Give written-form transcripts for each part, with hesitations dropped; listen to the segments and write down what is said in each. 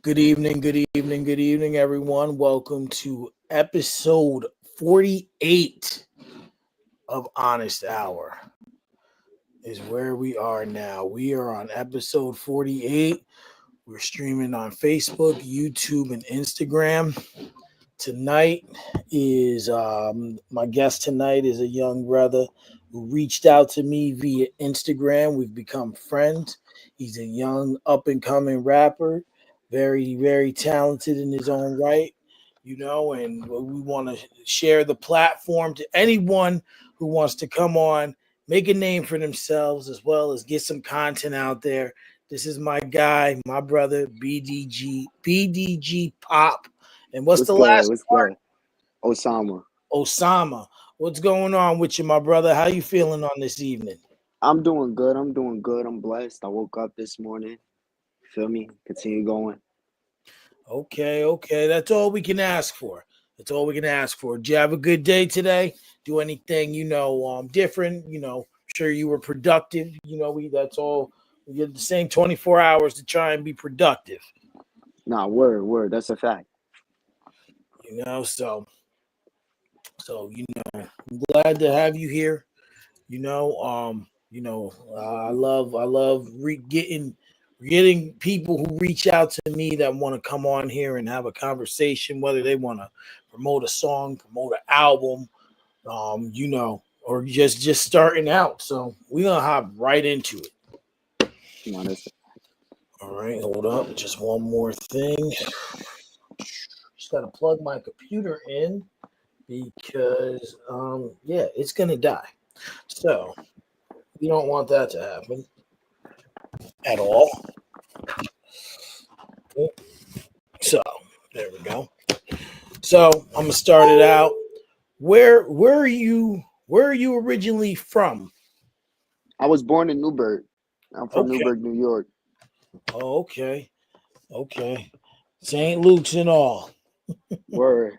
Good evening, everyone. Welcome to episode 48 of Honest Hour, is where we are now. We are on episode 48. We're streaming on Facebook, YouTube, and Instagram. Tonight is my guest tonight is a young brother who reached out to me via Instagram. We've become friends. He's a young up and coming rapper, very talented in his own right, and we want to share the platform to anyone who wants to come on, make a name for themselves as well as get some content out there. This is my guy, my brother BDG Pop. And what's What's the good? last What's part? good? Osama. Osama. What's going on with you, my brother? How you feeling on this evening? I'm doing good. I'm doing good. I'm blessed. I woke up this morning. Feel me? Continue going. Okay. That's all we can ask for. That's all we can ask for. Did you have a good day today? Do anything, different? Sure you were productive. That's all. We get the same 24 hours to try and be productive. Nah, word. That's a fact. I'm glad to have you here. I love getting people who reach out to me that want to come on here and have a conversation, whether they want to promote a song, promote an album, or just starting out. So we're gonna hop right into it. Nah, that's All right, hold up, just one more thing. Just gotta plug my computer in because it's gonna die. So we don't want that to happen at all. So there we go. So I'm gonna start it out. Where are you originally from? I was born in Newburgh. I'm from Okay. Newburgh, New York. Oh, okay. St. Luke's and all. Word.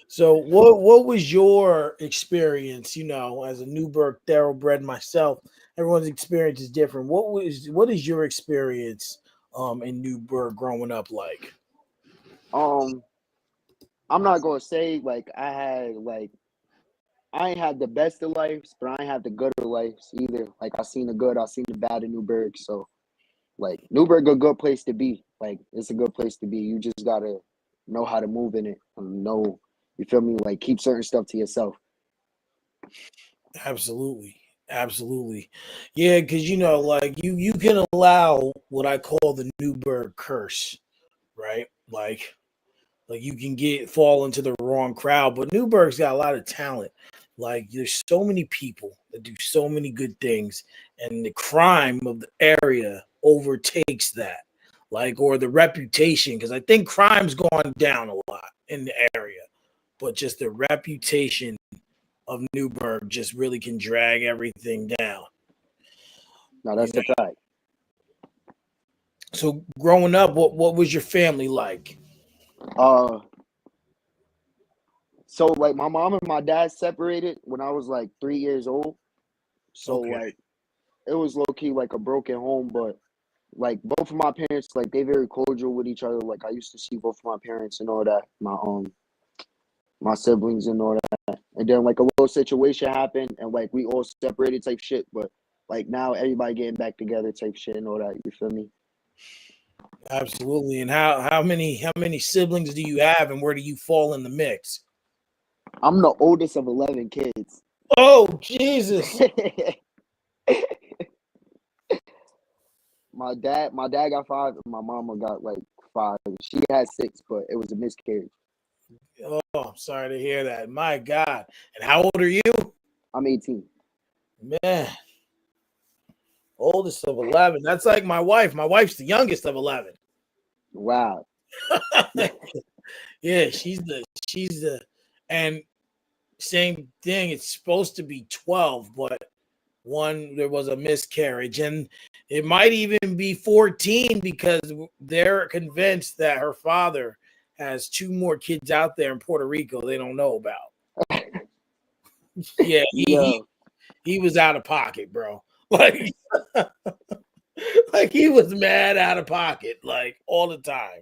So what was your experience, as a Newburgh thoroughbred myself? Everyone's experience is different. What is your experience in Newburgh growing up like? Um, I'm not gonna say I ain't had the best of lives, but I ain't had the good of lives either. Like I seen the good, I seen the bad in Newburgh. So Newburgh a good place to be. Like it's a good place to be. You just gotta know how to move in it and know, you feel me? Like keep certain stuff to yourself. Absolutely. Yeah, because like you can allow what I call the Newburgh curse, right? Like you can fall into the wrong crowd, but Newburgh's got a lot of talent. Like there's so many people that do so many good things, and the crime of the area overtakes that. Like, or the reputation, because I think crime's gone down a lot in the area, but just the reputation of Newburgh just really can drag everything down. Now You that's know. the fact. So growing up, what was your family like? Uh so like my mom and my dad separated when I was like 3 years old. So Okay. like it was low key like a broken home, but like both of my parents, like they very cordial with each other. Like I used to see both of my parents and all that, my siblings and all that. And then like a little situation happened and like we all separated type shit, but like now everybody getting back together type shit and all that. You feel me? Absolutely. And how many siblings do you have, and where do you fall in the mix? I'm the oldest of 11 kids. Oh, Jesus. My dad got five and my mama got like five. She had six, but it was a miscarriage. Oh, I'm sorry to hear that. My God. And how old are you? I'm 18. Man, oldest of 11. That's like my wife. My wife's the youngest of 11. Wow. Yeah, she's the and same thing. It's supposed to be 12, but there was a miscarriage, and it might even be 14 because they're convinced that her father has two more kids out there in Puerto Rico they don't know about. Yeah, he Yo, he was out of pocket, bro. Like like he was mad out of pocket, like all the time.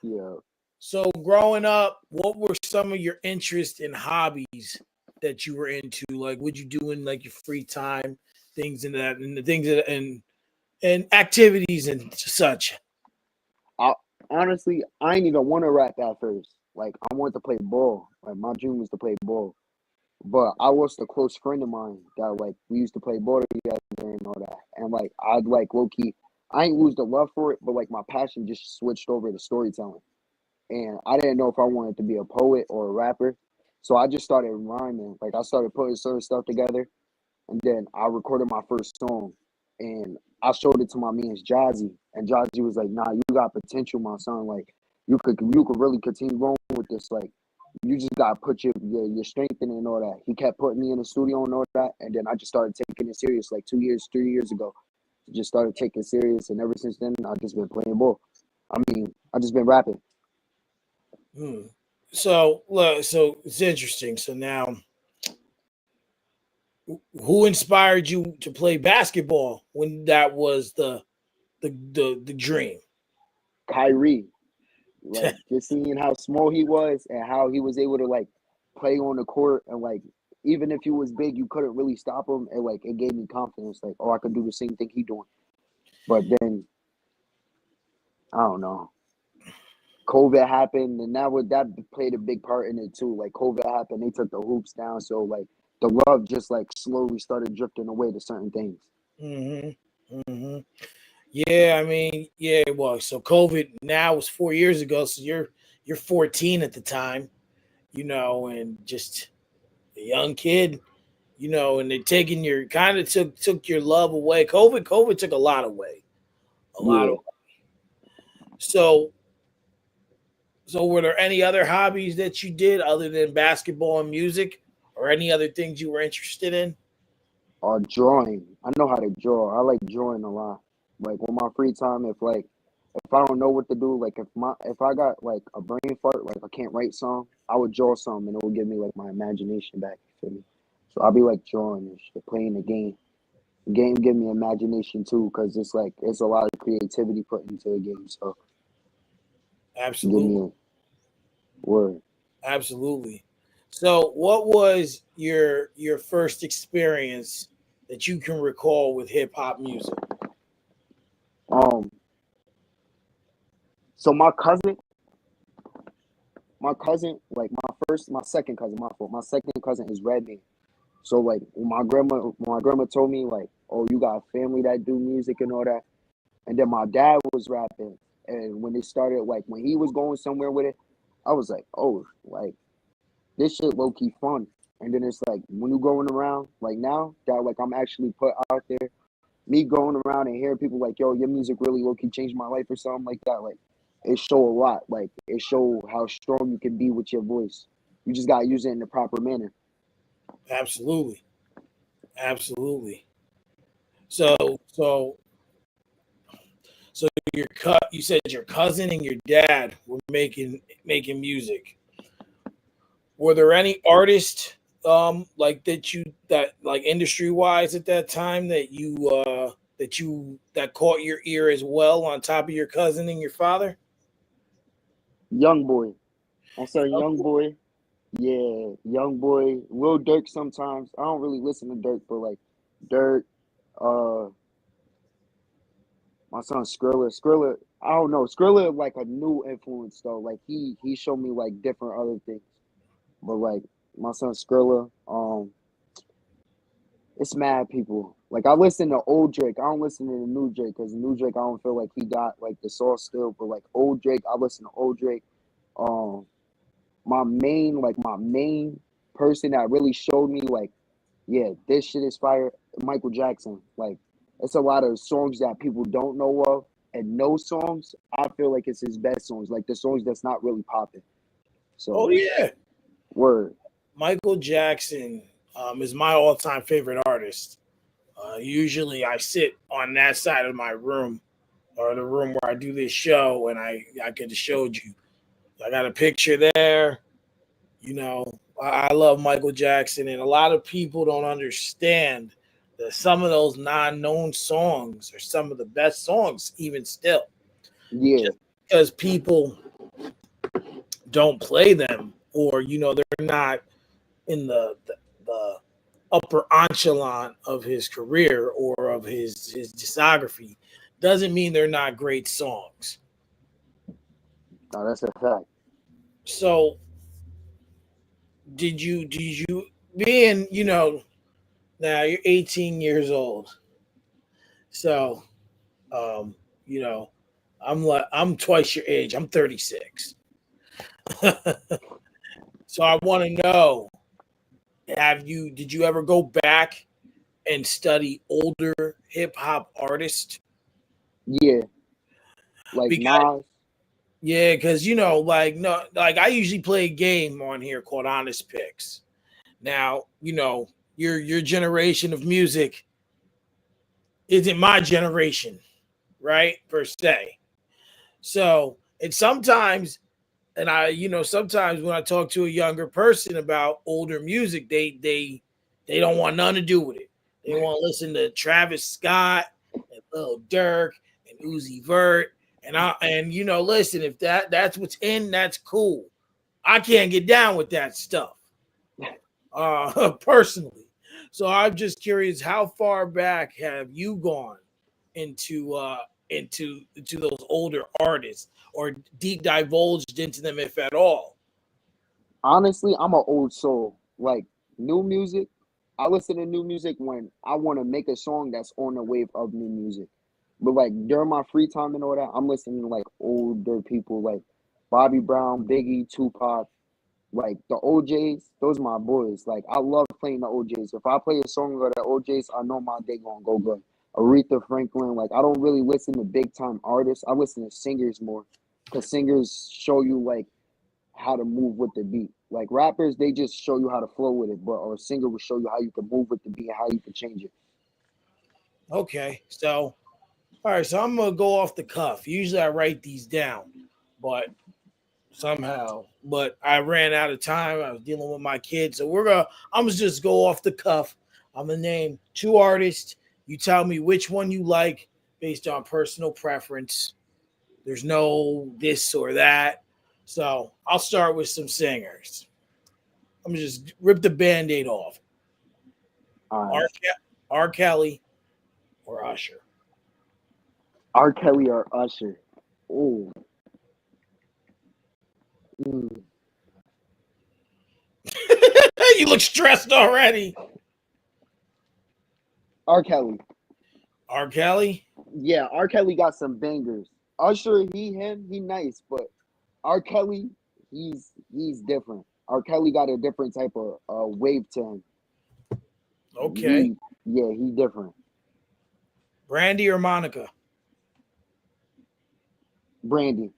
Yeah. So growing up, what were some of your interests and hobbies that you were into? Like, what you do in like your free time, things and that, and the things that, and activities and such. I honestly, I ain't even want to rap at first. Like, I wanted to play ball. Like, my dream was to play ball. But I was a close friend of mine that like we used to play ball together and all that. And like I'd like low key, I ain't lose the love for it, but like my passion just switched over to storytelling. And I didn't know if I wanted to be a poet or a rapper. So I just started rhyming. Like I started putting certain stuff together, and then I recorded my first song. And I showed it to my man's Jazzy. And Jazzy was like, nah, you got potential, my son. Like you could really continue going with this. Like you just gotta put your strength in it and all that. He kept putting me in the studio and all that. And then I just started taking it serious like 2 years, 3 years ago. Just started taking it serious, and ever since then I've just been playing ball. I mean, I just been rapping. Hmm. So, look, so it's interesting. So now, who inspired you to play basketball when that was the dream? Kyrie. Like just seeing how small he was and how he was able to like play on the court and like even if he was big, you couldn't really stop him. And like it gave me confidence, like, oh, I could do the same thing he doing. But then I don't know. COVID happened and that played a big part in it too. Like COVID happened, they took the hoops down. So like the love just like slowly started drifting away to certain things. Mm-hmm. Mm-hmm. Yeah, I mean, yeah, it was. So COVID now was 4 years ago. So you're 14 at the time, and just a young kid, and they're taking your kind of took your love away. COVID took a lot away, a lot of. Yeah. So were there any other hobbies that you did other than basketball and music, or any other things you were interested in? Drawing. I know how to draw. I like drawing a lot. Like on my free time, if I don't know what to do, like if I got like a brain fart, like I can't write some, I would draw some and it would give me like my imagination back. You feel me? So I'll be like drawing and shit, playing the game. The game give me imagination too, cause it's like it's a lot of creativity put into the game. So give Absolutely, me a word. absolutely. So, what was your first experience that you can recall with hip hop music? Um, so my second cousin, my fault. My second cousin is Redman. So like when my grandma told me like, oh, you got a family that do music and all that, and then my dad was rapping, and when it started like when he was going somewhere with it, I was like, oh, like this shit low key fun. And then it's like when you going around like now that like I'm actually put out there, me going around and hearing people like, yo, your music really low key changed my life or something like that. Like it show a lot. Like it show how strong you can be with your voice. You just gotta use it in the proper manner. Absolutely, absolutely. So, so, so you said your cousin and your dad were making music. Were there any artists like that like industry wise at that time that caught your ear as well on top of your cousin and your father? Young boy. I'm saying young boy. Yeah, young boy. Will Dirk sometimes. I don't really listen to Dirk, but like Dirk, uh my son Skrilla, I don't know. Skrilla like a new influence though. Like he showed me like different other things. But like my son Skrilla, it's mad people. Like I listen to old Drake. I don't listen to the new Drake because new Drake I don't feel like he got like the sauce still. But like old Drake, I listen to old Drake. Um, my main person that really showed me like, yeah, this shit is fire. Michael Jackson. Like it's a lot of songs that people don't know of, and no songs. I feel like it's his best songs. Like the songs that's not really popping. Oh So yeah, word. Michael Jackson is my all-time favorite artist. Usually, I sit on that side of my room or the room where I do this show, and I could have showed you. I got a picture there. I love Michael Jackson, and a lot of people don't understand that some of those non-known songs are some of the best songs, even still. Yeah, Just because people don't play them, or they're not in the upper echelon of his career or of his discography, doesn't mean they're not great songs. No, that's a fact. So did you being now you're 18 years old, so um you know I'm twice your age. I'm 36. So I want to know, did you ever go back and study older hip hop artists? Yeah, like Because Nas. yeah, because like no, like I usually play a game on here called Honest Picks. Now, your generation of music isn't my generation, right? Per se. So, and sometimes, and sometimes when I talk to a younger person about older music, they don't want nothing to do with it. They want to listen to Travis Scott and Lil Durk and Uzi Vert, listen, if that's what's in, that's cool. I can't get down with that stuff, personally. So I'm just curious, how far back have you gone into those older artists, or deep divulged into them, if at all? Honestly, I'm an old soul. Like new music, I listen to new music when I want to make a song that's on the wave of new music. But like during my free time and all that, I'm listening to like older people like Bobby Brown, Biggie, Tupac, like the OJs. Those are my boys. Like I love playing the OJs. If I play a song of the OJs, I know my day gonna go good. Aretha Franklin. Like I don't really listen to big time artists. I listen to singers more, because singers show you like how to move with the beat. Like rappers, they just show you how to flow with it, but or a singer will show you how you can move with the beat and how you can change it. Okay, so all right, so I'm gonna go off the cuff. Usually I write these down, but I ran out of time. I was dealing with my kids, so I'm gonna just go off the cuff. I'm gonna name two artists. You tell me which one you like based on personal preference. There's no this or that. So I'll start with some singers. I'm gonna just rip the band-aid off. All R. right. R. Kelly or Usher. R. Kelly or Usher. Oh, mm. You look stressed already. R. Kelly. R. Kelly. Yeah, R. Kelly got some bangers. Usher, he nice, but R. Kelly, he's different. R. Kelly got a different type of wave to him. Okay. He different. Brandy or Monica. Brandy,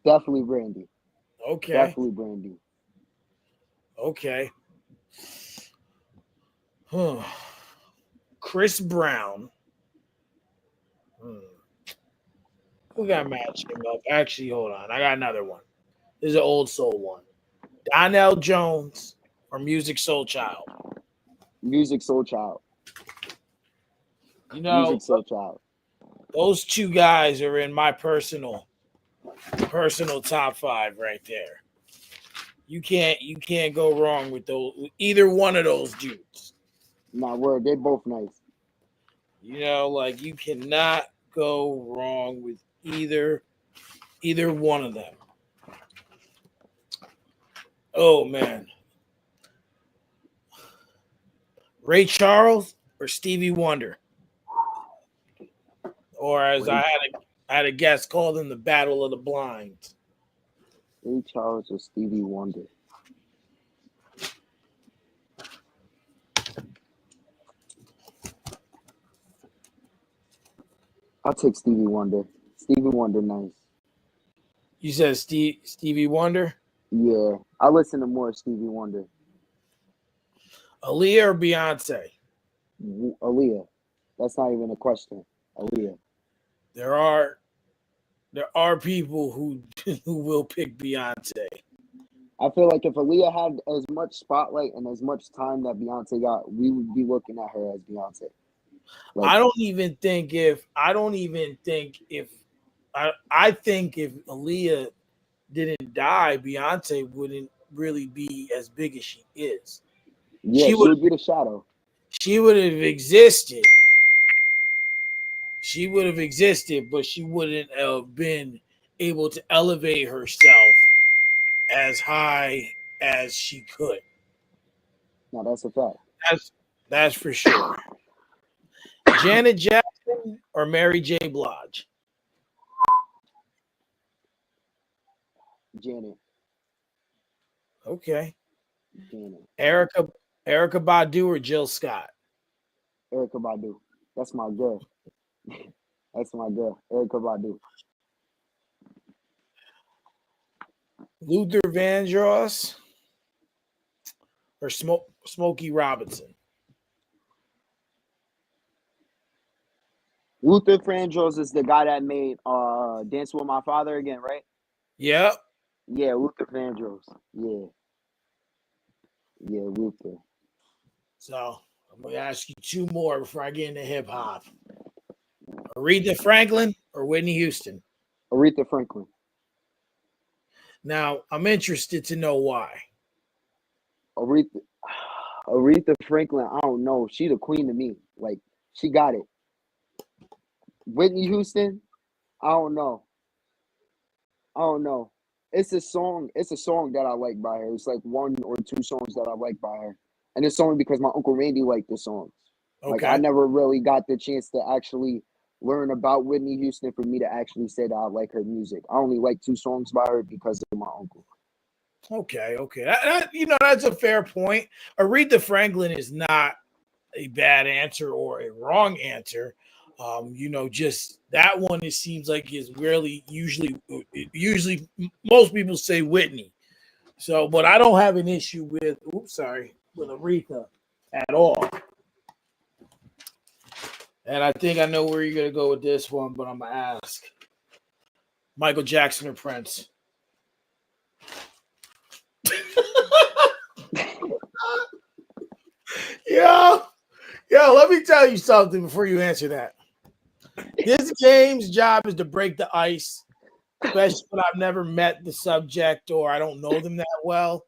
definitely Brandy, Okay. definitely Brandy. Okay. Huh. Chris Brown. Hmm. We got to match him up. Actually, hold on. I got another one. This is an old soul one. Donnell Jones or Music Soul Child. Music Soul Child. You know, Music Soul Child. those two guys are in my personal top five right there. You can't go wrong with either one of those dudes. Nah, word, they both nice. Like you cannot go wrong with either one of them. Oh man. Ray Charles or Stevie Wonder. Or as Ray, I had a guest called them the Battle of the Blinds. Ray Charles or Stevie Wonder. I'll take Stevie Wonder. Stevie Wonder, nice. You said Stevie Wonder? Yeah, I listen to more Stevie Wonder. Aaliyah or Beyonce? Aaliyah. That's not even a question. Aaliyah. There are people who who will pick Beyonce. I feel like if Aaliyah had as much spotlight and as much time that Beyonce got, we would be looking at her as Beyonce. Like, I think if Aaliyah didn't die, Beyonce wouldn't really be as big as she is. Yeah, She she would would be the shadow. she would have existed. She would have existed, but she wouldn't have been able to elevate herself as high as she could. No, that's a fact. That's that's for sure. Janet Jackson or Mary J. Blige? Janet, Okay. Janet, Erica Erica Badu or Jill Scott? Erica Badu. That's my girl. That's my girl, Erica Badu. Luther Vandross or Smokey Robinson? Luther Vandross is the guy that made Dance with My Father again, right? Yep. Yeah, Luther Vandross. Yeah, yeah, Luther. So I'm gonna ask you two more before I get into hip hop. Aretha Franklin or Whitney Houston? Aretha Franklin. Now I'm interested to know why. Aretha, Aretha Franklin. I don't know. She the queen to me. Like she got it. Whitney Houston. I don't know. I don't know. It's a song. It's a song that I like by her. It's like one or two songs that I like by her, and it's only because my uncle Randy liked the songs. Like I Okay. never really got the chance to actually learn about Whitney Houston for me to actually say that I like her music. I only like two songs by her because of my uncle. Okay. That's a fair point. Aretha Franklin is not a bad answer or a wrong answer. Just that one. It seems like is really usually most people say Whitney. So, but I don't have an issue with. With Aretha at all. And I think I know where you're gonna go with this one, but I'm gonna ask Michael Jackson or Prince. Yeah, yeah. Let me tell you something before you answer that. This game's job is to break the ice, especially when I've never met the subject or I don't know them that well.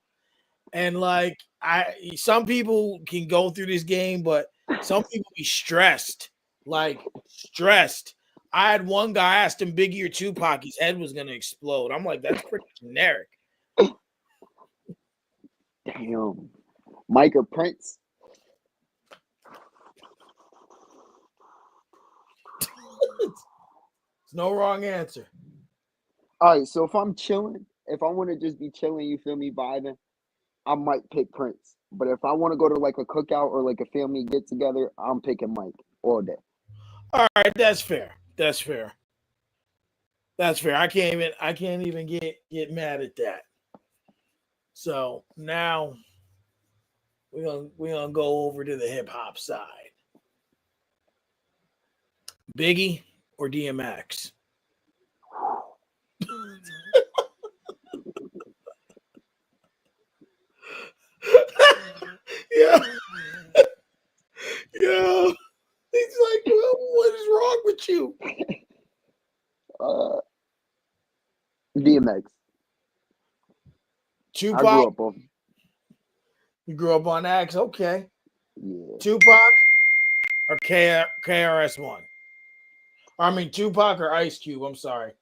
And like some people can go through this game, but some people be stressed, like stressed. I had one guy asked him Biggie or Tupac, his head was gonna explode. I'm like, that's pretty generic. Damn, Micah Prince. It's no wrong answer. All right, so if I'm chilling, if I want to just be chilling, you feel me, vibing, I might pick Prince. But if I want to go to like a cookout or like a family get together, I'm picking Mike all day. All right, that's fair. That's fair. That's fair. I can't even get mad at that. So now we're gonna go over to the hip hop side. Biggie or DMX? Yeah, yeah. He's like, well, what is wrong with you? Uh, DMX. I Tupac, grew up on. you grew up on X, okay. Yeah. Tupac or KRS-One? I mean Tupac or Ice Cube. I'm sorry.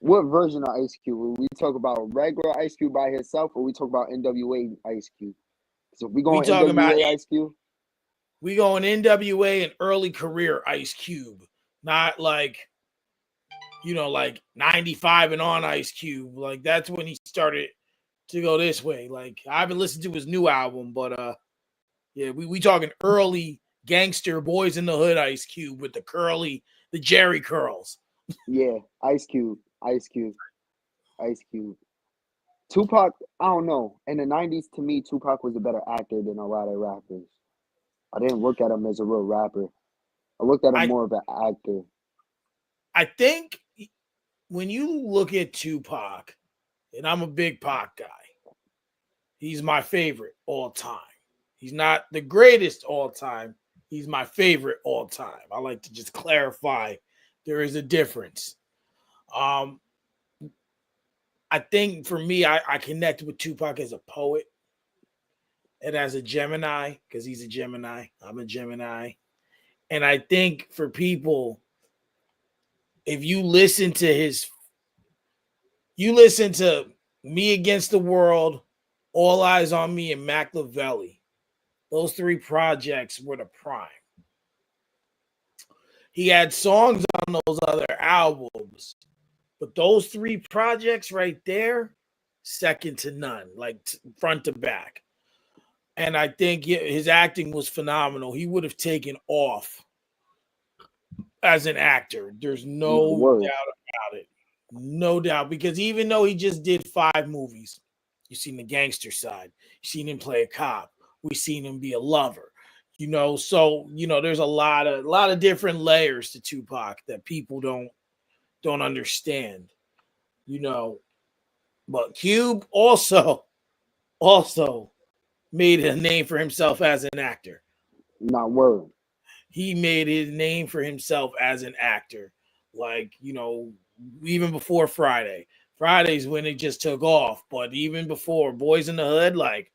What version of Ice Cube? Will we talk about regular Ice Cube by himself, or we talk about NWA Ice Cube? So if we We going talking about NWA Ice Cube, we going NWA and early career Ice Cube, not like like 95 and on Ice Cube. Like that's when he started to go this way. Like I haven't listened to his new album, but yeah, we talking early gangster boys in the hood Ice Cube with the Jerry curls. yeah, Ice Cube, Ice Cube, Ice Cube. Tupac, I don't know. In the '90s, to me, Tupac was a better actor than a lot of rappers. I didn't look at him as a real rapper. I looked at him I more of an actor. I think when you look at Tupac, and I'm a big Pac guy, he's my favorite all time. He's not the greatest all time. He's my favorite all time. I like to just clarify There is a difference. Um, I think for me, I connect with Tupac as a poet and as a Gemini because he's a Gemini. I'm a Gemini. And I think for people, if you listen to Me Against the World, All Eyes on Me, and Machiavelli, those three projects were the prime. He had songs on those other albums, but those three projects right there, second to none, like front to back. And I think his acting was phenomenal. He would have taken off as an actor. There's No no word. doubt about it. No doubt. Because even though he just did 5 movies, you've seen the gangster side, you've seen him play a cop, we've seen him be a lover. So there's a lot of different layers to Tupac that people don't understand. You know, but Cube also made a name for himself as an actor. Not word. He made his name for himself as an actor. Like, even before Friday. Friday's when it just took off. But even before Boys in the Hood, like,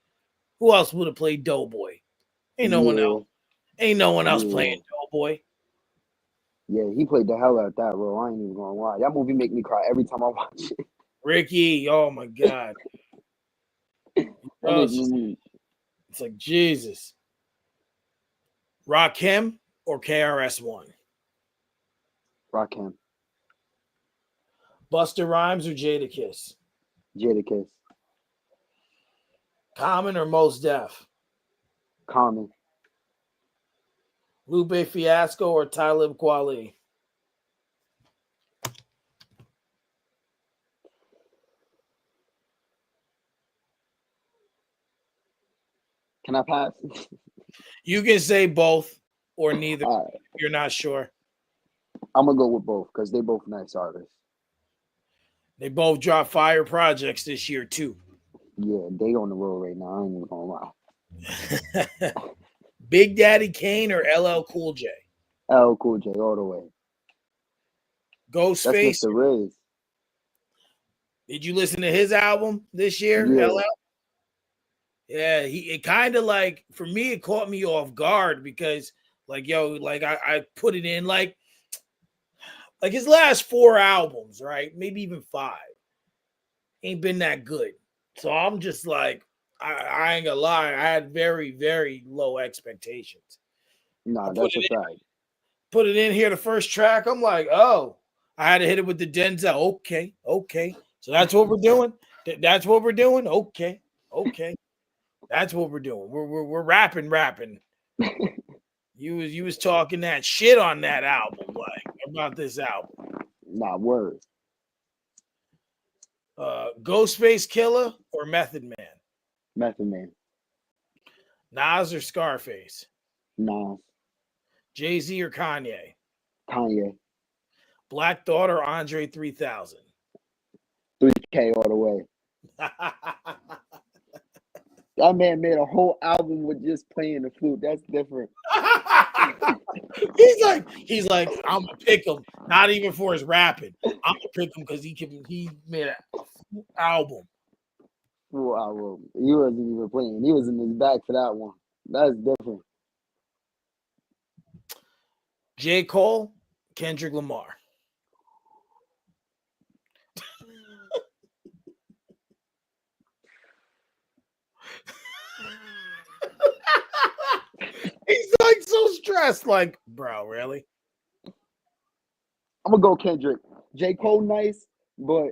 who else would have played Doughboy? Ain't no one else. Yeah, Ain't no one else yeah, playing Doughboy. yeah. He played the hell out of that role. I ain't even gonna lie. That movie make me cry every time I watch it. Ricky, oh my God. That make me It's like Jesus. Rakim or KRS-One? rock him. Busta Rhymes or Jadakiss? Jadakiss. Common or Mos Def? Common. Lupe Fiasco or Talib Kweli? Can I pass? You can say both or neither. All right. If you're not sure. I'm gonna go with both because they both nice artists. They both dropped fire projects this year too. Yeah, they on the road right now. I ain't even gonna lie. Big Daddy Kane or LL Cool J? L Cool J all the way. That's Ghostface. Mr. Riz. Did you listen to his album this year, Yeah, LL? Yeah, it kind of like, for me, it caught me off guard because I put it in like his last 4 albums, right? Maybe even 5. Ain't been that good. So I'm just like, I ain't gonna lie, I had very, very low expectations. I nah, that's a fact. put it in here, the first track. I'm like, oh, I had to hit it with the Denzel. Okay. So that's what we're doing. That's what we're doing. Okay. That's what we're doing. We're rapping. You was talking that shit on that album, like about this album. Nah, word. Ghostface Killer or Method Man? Method Man. Nas or Scarface? Nah, Jay-Z or Kanye? Kanye. Black Thought or Andre 3000? 3K all the way. That man made a whole album with just playing the flute. That's different. he's like, I'm gonna pick him, not even for his rapping. I'm gonna pick him because he made an album. Full album. He wasn't even playing. He was in his bag for that one. That's different. J. Cole, Kendrick Lamar. He's like so stressed, like, bro, really? I'm gonna go Kendrick. J. Cole nice, but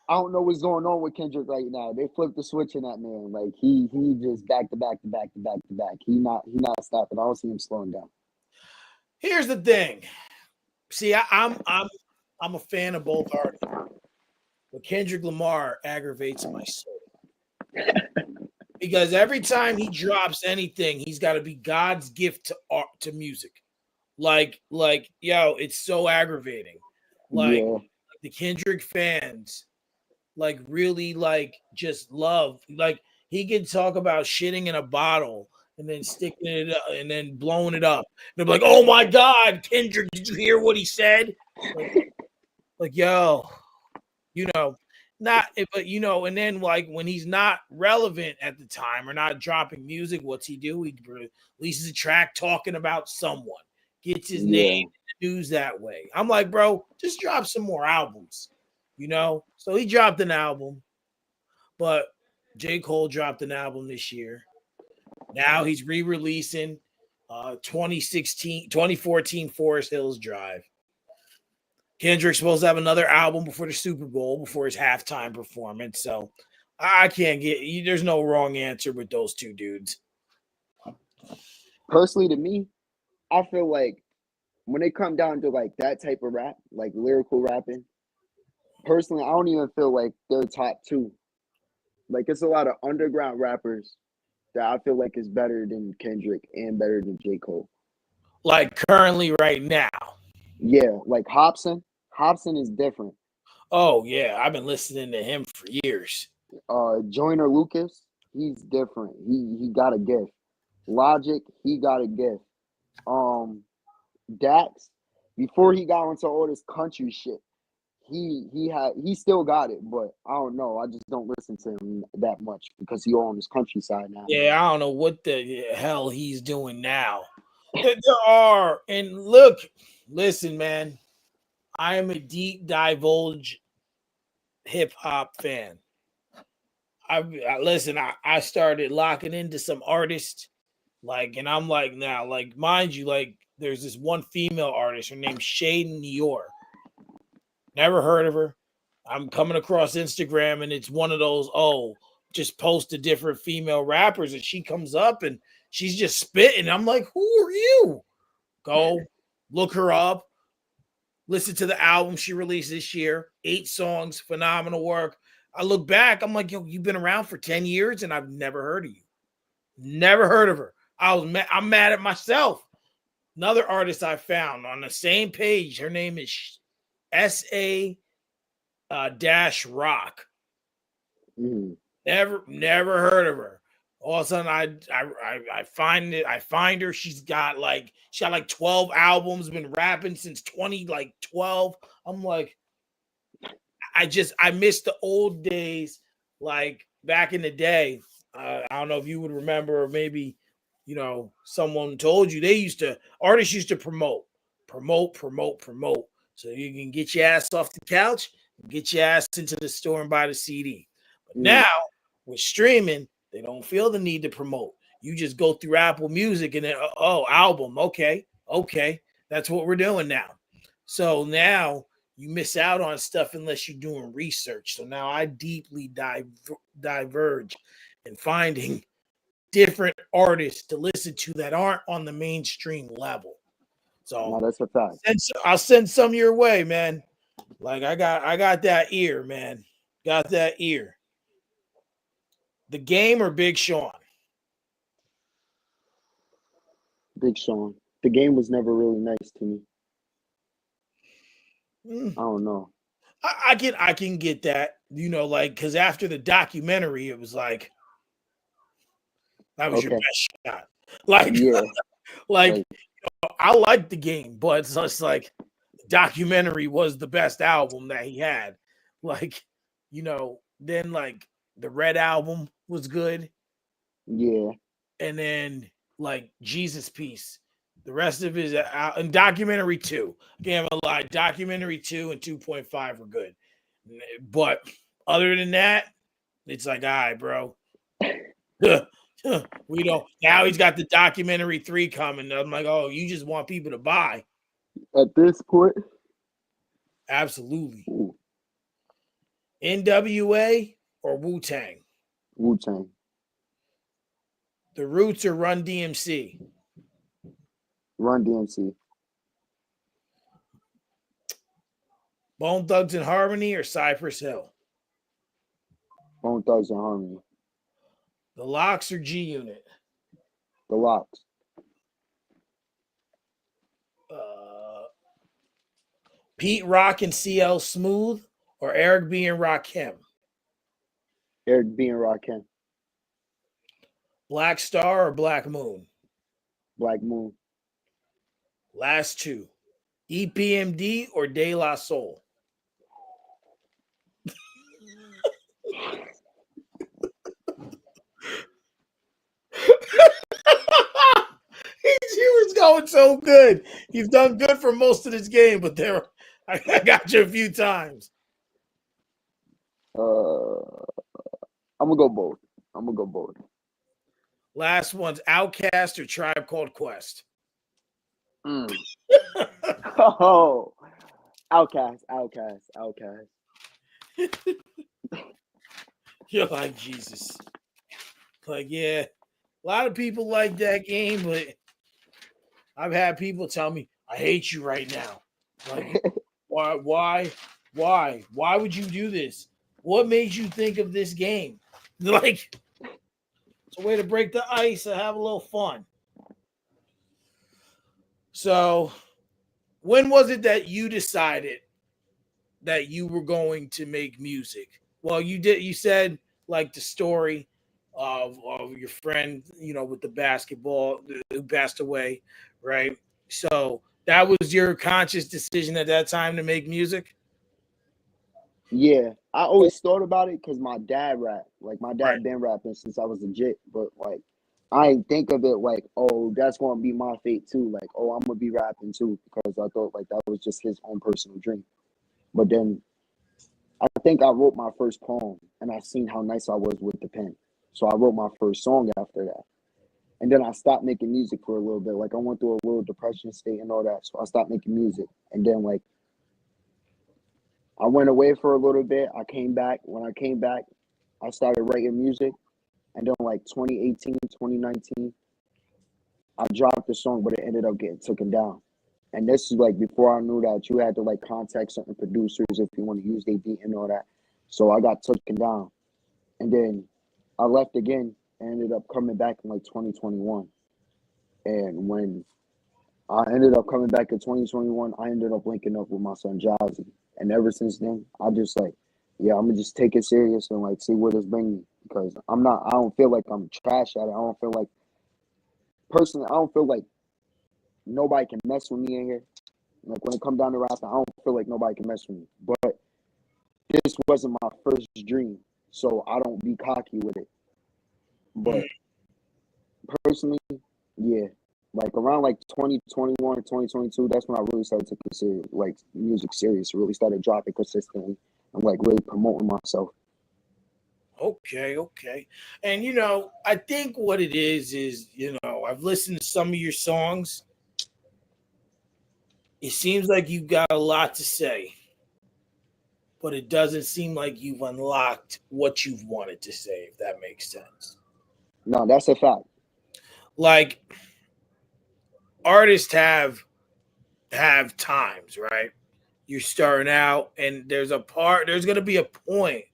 I don't know what's going on with Kendrick right now. They flipped the switch in that man. Like he just back to back to back to back to back. He not stopping. I don't see him slowing down. Here's the thing. See, I'm a fan of both artists, but Kendrick Lamar aggravates my soul because every time he drops anything, he's got to be God's gift to art, to music. Like, it's so aggravating. Like Yeah, the Kendrick fans, really just love. Like he can talk about shitting in a bottle and then sticking it up and then blowing it up. And they're like, "Oh my God, Kendrick, did you hear what he said?" Like yo, you know, not but and then like when he's not relevant at the time or not dropping music, what's he do? He releases a track talking about someone, gets his name Yeah. in the news that way. I'm like, bro, just drop some more albums, So he dropped an album, but J. Cole dropped an album this year. Now he's re-releasing 2014 Forest Hills Drive. Kendrick's supposed to have another album before the Super Bowl, before his halftime performance. So I can't there's no wrong answer with those two dudes. Personally, to me, I feel like when it come down to like that type of rap, like lyrical rapping, personally, I don't even feel like they're top two. Like it's a lot of underground rappers that I feel like is better than Kendrick and better than J. Cole. Like currently right now. Yeah, like Hobson. Hobson is different. Oh yeah, I've been listening to him for years. Joyner Lucas, he's different. He got a gift. Logic, he got a gift. Dax, before he got into all this country shit, he still got it, but I don't know. I just don't listen to him that much because he on his countryside now. Yeah, I don't know what the hell he's doing now. There are, and look, listen, man, I am a deep divulge hip hop fan. Listen. I started locking into some artists, and I'm like now, mind you, there's this one female artist. Her name's Shaden Nior. Never heard of her. I'm coming across Instagram, and it's one of those just post the different female rappers, and she comes up and she's just spitting. I'm like, who are you? Go look her up. Listen to the album she released this year. 8 songs, phenomenal work. I look back, I'm like, yo, you've been around for 10 years and I've never heard of you. Never heard of her. I'm mad at myself. Another artist I found on the same page, her name is SA dash Rock. Mm-hmm. Never heard of her. All of a sudden, I find her. She's got like 12 albums. Been rapping since 2012. I'm like, I miss the old days, like back in the day. I don't know if you would remember, or maybe someone told you artists used to promote, so you can get your ass off the couch, and get your ass into the store and buy the CD. But now with streaming, they don't feel the need to promote. You just go through Apple Music and then album, okay, that's what we're doing now. So now you miss out on stuff unless you're doing research. So now I deeply diverge in finding different artists to listen to that aren't on the mainstream level. So no, that's a fact. I'll send some your way, man. Like I got that ear, man. Got that ear. The Game or Big Sean? Big Sean. The Game was never really nice to me. I don't know. I can get that, because after the documentary, it was like that was your best shot. Like, yeah, like I like The Game, but it's just like the documentary was the best album that he had. Like, then like the Red album was good. Yeah. And then like Jesus Piece. The rest of his and documentary 2. Can't even lie. Documentary 2 and 2.5 were good. But other than that, it's like, all right, bro. We don't. Now he's got the documentary 3 coming. I'm like, oh, you just want people to buy. At this point, Absolutely. ooh. NWA or Wu-Tang? Wu-Tang. The Roots or Run DMC? Run DMC. Bone Thugs and Harmony or Cypress Hill? Bone Thugs and Harmony. The Locks or G Unit? The Locks. Pete Rock and CL Smooth or Eric B and Rakim? Eric B and Rakim. Black Star or Black Moon? Black Moon. Last two. EPMD or De La Soul? He was going so good. He's done good for most of this game, but I got you a few times. Uh, I'm gonna go both. I'm gonna go both. Last one's Outcast or Tribe Called Quest? Mm. Oh, Outcast, Outcast, Outcast. You're like, Jesus. Like, yeah, a lot of people like that game, but I've had people tell me, I hate you right now. Like, why would you do this? What made you think of this game? Like, it's a way to break the ice and have a little fun. So, when was it that you decided that you were going to make music? Well, you said like the story of your friend, with the basketball who passed away, right? So that was your conscious decision at that time to make music? Yeah, I always thought about it because my dad rap. Like my Right. dad been rapping since I was a jit, but like I ain't think of it like, oh, that's gonna be my fate too. Like, oh, I'm gonna be rapping too because I thought like that was just his own personal dream. But then I think I wrote my first poem and I seen how nice I was with the pen. So I wrote my first song after that. And then I stopped making music for a little bit. Like I went through a little depression state and all that. So I stopped making music. And then like I went away for a little bit. I came back. When I came back, I started writing music. And then like 2018, 2019, I dropped the song, but it ended up getting taken down. And this is like before I knew that you had to like contact certain producers if you want to use their beat and all that. So I got taken down. And then I left again and ended up coming back in like 2021. And when I ended up coming back in 2021, I ended up linking up with my son Jazzy. And ever since then, I just like, yeah, I'm gonna just take it serious and like see where this brings me. Because I don't feel like I'm trash at it. I don't feel like, personally, I don't feel like nobody can mess with me in here. Like when it comes down to rapping, I don't feel like nobody can mess with me. But this wasn't my first dream. So I don't be cocky with it. But personally, yeah. Like around like 2021, 2022, that's when I really started to consider like music serious, really started dropping consistently and like really promoting myself. Okay, okay. And I think what it is, I've listened to some of your songs. It seems like you've got a lot to say, but it doesn't seem like you've unlocked what you've wanted to say, if that makes sense. No, that's a fact. Like, artists have times, right? You're starting out and there's going to be a point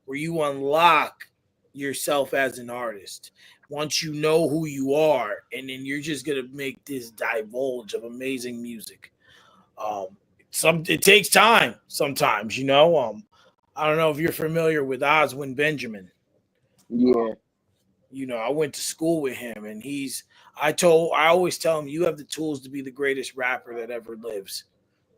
where you unlock yourself as an artist. Once you know who you are, and then you're just going to make this divulge of amazing music. Um, it takes time sometimes. I don't know if you're familiar with Oswin Benjamin. Yeah. I went to school with him, and I always tell him, you have the tools to be the greatest rapper that ever lives.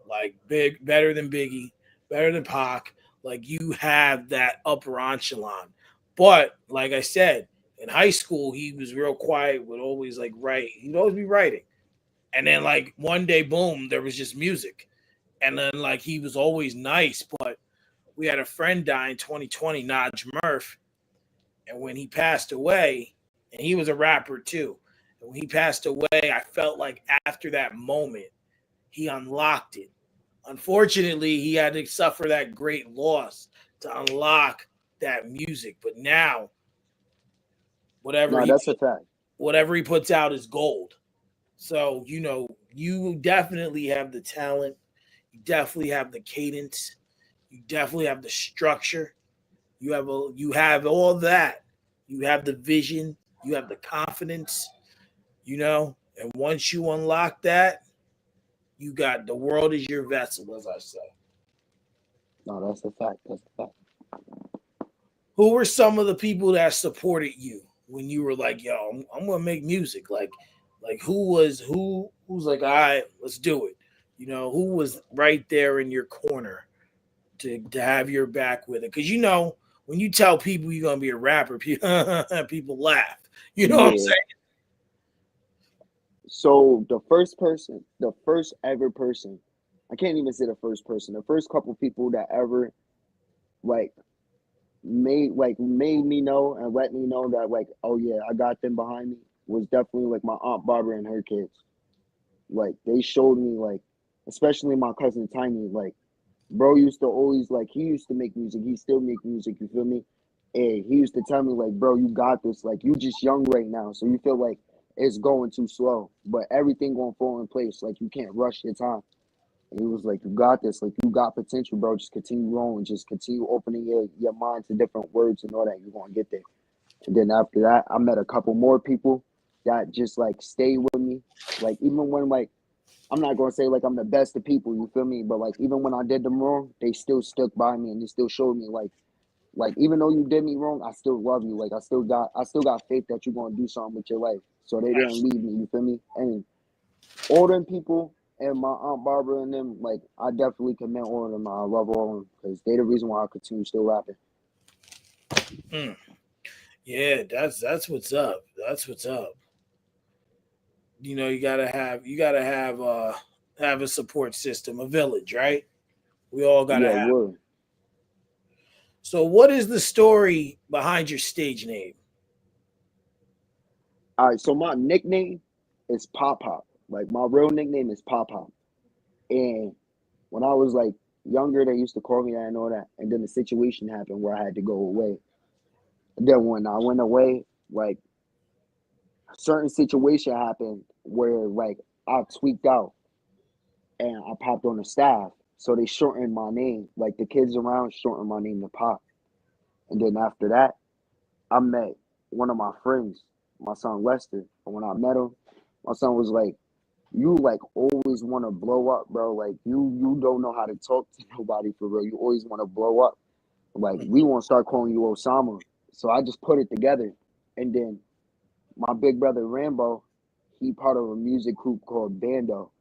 Like better than Biggie, better than Pac. Like you have that upper echelon. But like I said, in high school, he was real quiet, would always like write. He'd always be writing. And then like one day, boom, there was just music. And then like he was always nice, but we had a friend die in 2020, Naj Murph, and when he passed away, and he was a rapper too. And when he passed away, I felt like after that moment, he unlocked it. Unfortunately, he had to suffer that great loss to unlock that music. But now, whatever No, he that's a fact. whatever he puts out is gold. So, you definitely have the talent. You definitely have the cadence. You definitely have the structure. You have all that. You have the vision. You have the confidence. And once you unlock that, you got the world is your vessel, as I say. No, that's a fact. That's a fact. Who were some of the people that supported you? when you were like, yo, I'm gonna make music? Like who's like, all right, let's do it. Who was right there in your corner to have your back with it? Because when you tell people you're gonna be a rapper, people laugh. You know what I'm Yeah. saying? So the first ever person, I can't even say the first person, the first couple people that ever like made me know and let me know that like, oh yeah, I got them behind me was definitely like my aunt Barbara and her kids. Like they showed me like, especially my cousin Tiny, like bro used to always like he used to make music, he still make music, you feel me? And he used to tell me like, bro, you got this, like you just young right now, so you feel like it's going too slow, but everything gonna fall in place, like you can't rush your time. And he was like, you got this, like you got potential, bro. Just continue growing, just continue opening your mind to different words and all that. You're gonna get there. And then after that, I met a couple more people that just like stay with me. Like even when like I'm not gonna say like I'm the best of people, you feel me? But like even when I did them wrong, they still stuck by me and they still showed me like even though you did me wrong, I still love you. Like I still got faith that you're gonna do something with your life. So they didn't leave me, you feel me? And all them people and my aunt Barbara and them, like I definitely commend all of them. I love all of them because they the reason why I continue still rapping. Mm. Yeah, that's what's up. That's what's up. You gotta have a support system, a village, right? We all gotta Yeah, have. word. So, what is the story behind your stage name? All right, so my nickname is Pop Pop. Like my real nickname is Pop Pop. And when I was like younger, they used to call me that and all that. And then the situation happened where I had to go away. Then when I went away, like a certain situation happened where like I tweaked out and I popped on the staff. So they shortened my name. Like the kids around shortened my name to Pop. And then after that, I met one of my friends, my son Lester. And when I met him, my son was like, "You like always want to blow up, bro. Like you don't know how to talk to nobody for real. You always want to blow up. Like we want to start calling you Osama." So I just put it together, and then my big brother Rambo, he part of a music group called Bando.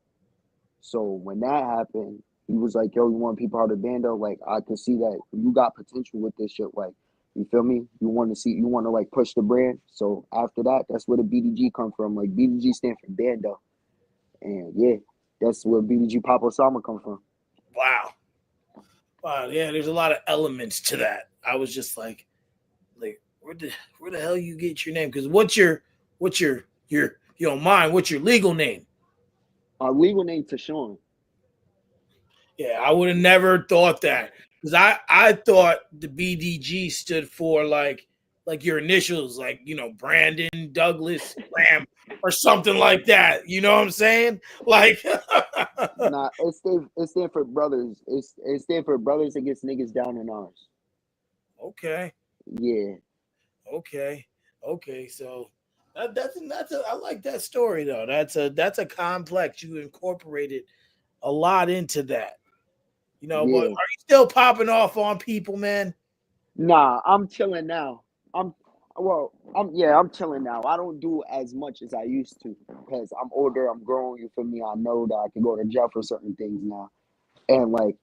So when that happened, he was like, "Yo, you want to be part of Bando? Like I can see that you got potential with this shit. Like you feel me? You want to like push the brand." So after that, that's where the BDG come from. Like BDG stand for Bando, and yeah, that's where BDG Pop Osama come from. Wow, wow, yeah. There's a lot of elements to that. I was just like, where the hell you get your name? Because what's your you don't mind? What's your legal name? Our legal name Tashawn. Yeah, I would have never thought that because I thought the BDG stood for like your initials, like Brandon Douglas Graham or something like that. You know what I'm saying? Like, Nah, it stand for brothers. It stand for brothers against niggas down in arms. okay, Yeah, okay, okay. So I like that story though. That's a complex. You incorporated a lot into that. But are yeah. you still popping off on people, man? Nah, I'm chilling now. I'm I'm chilling now. I don't do as much as I used to because I'm older, I'm grown, you feel me? I know that I can go to jail for certain things now. And like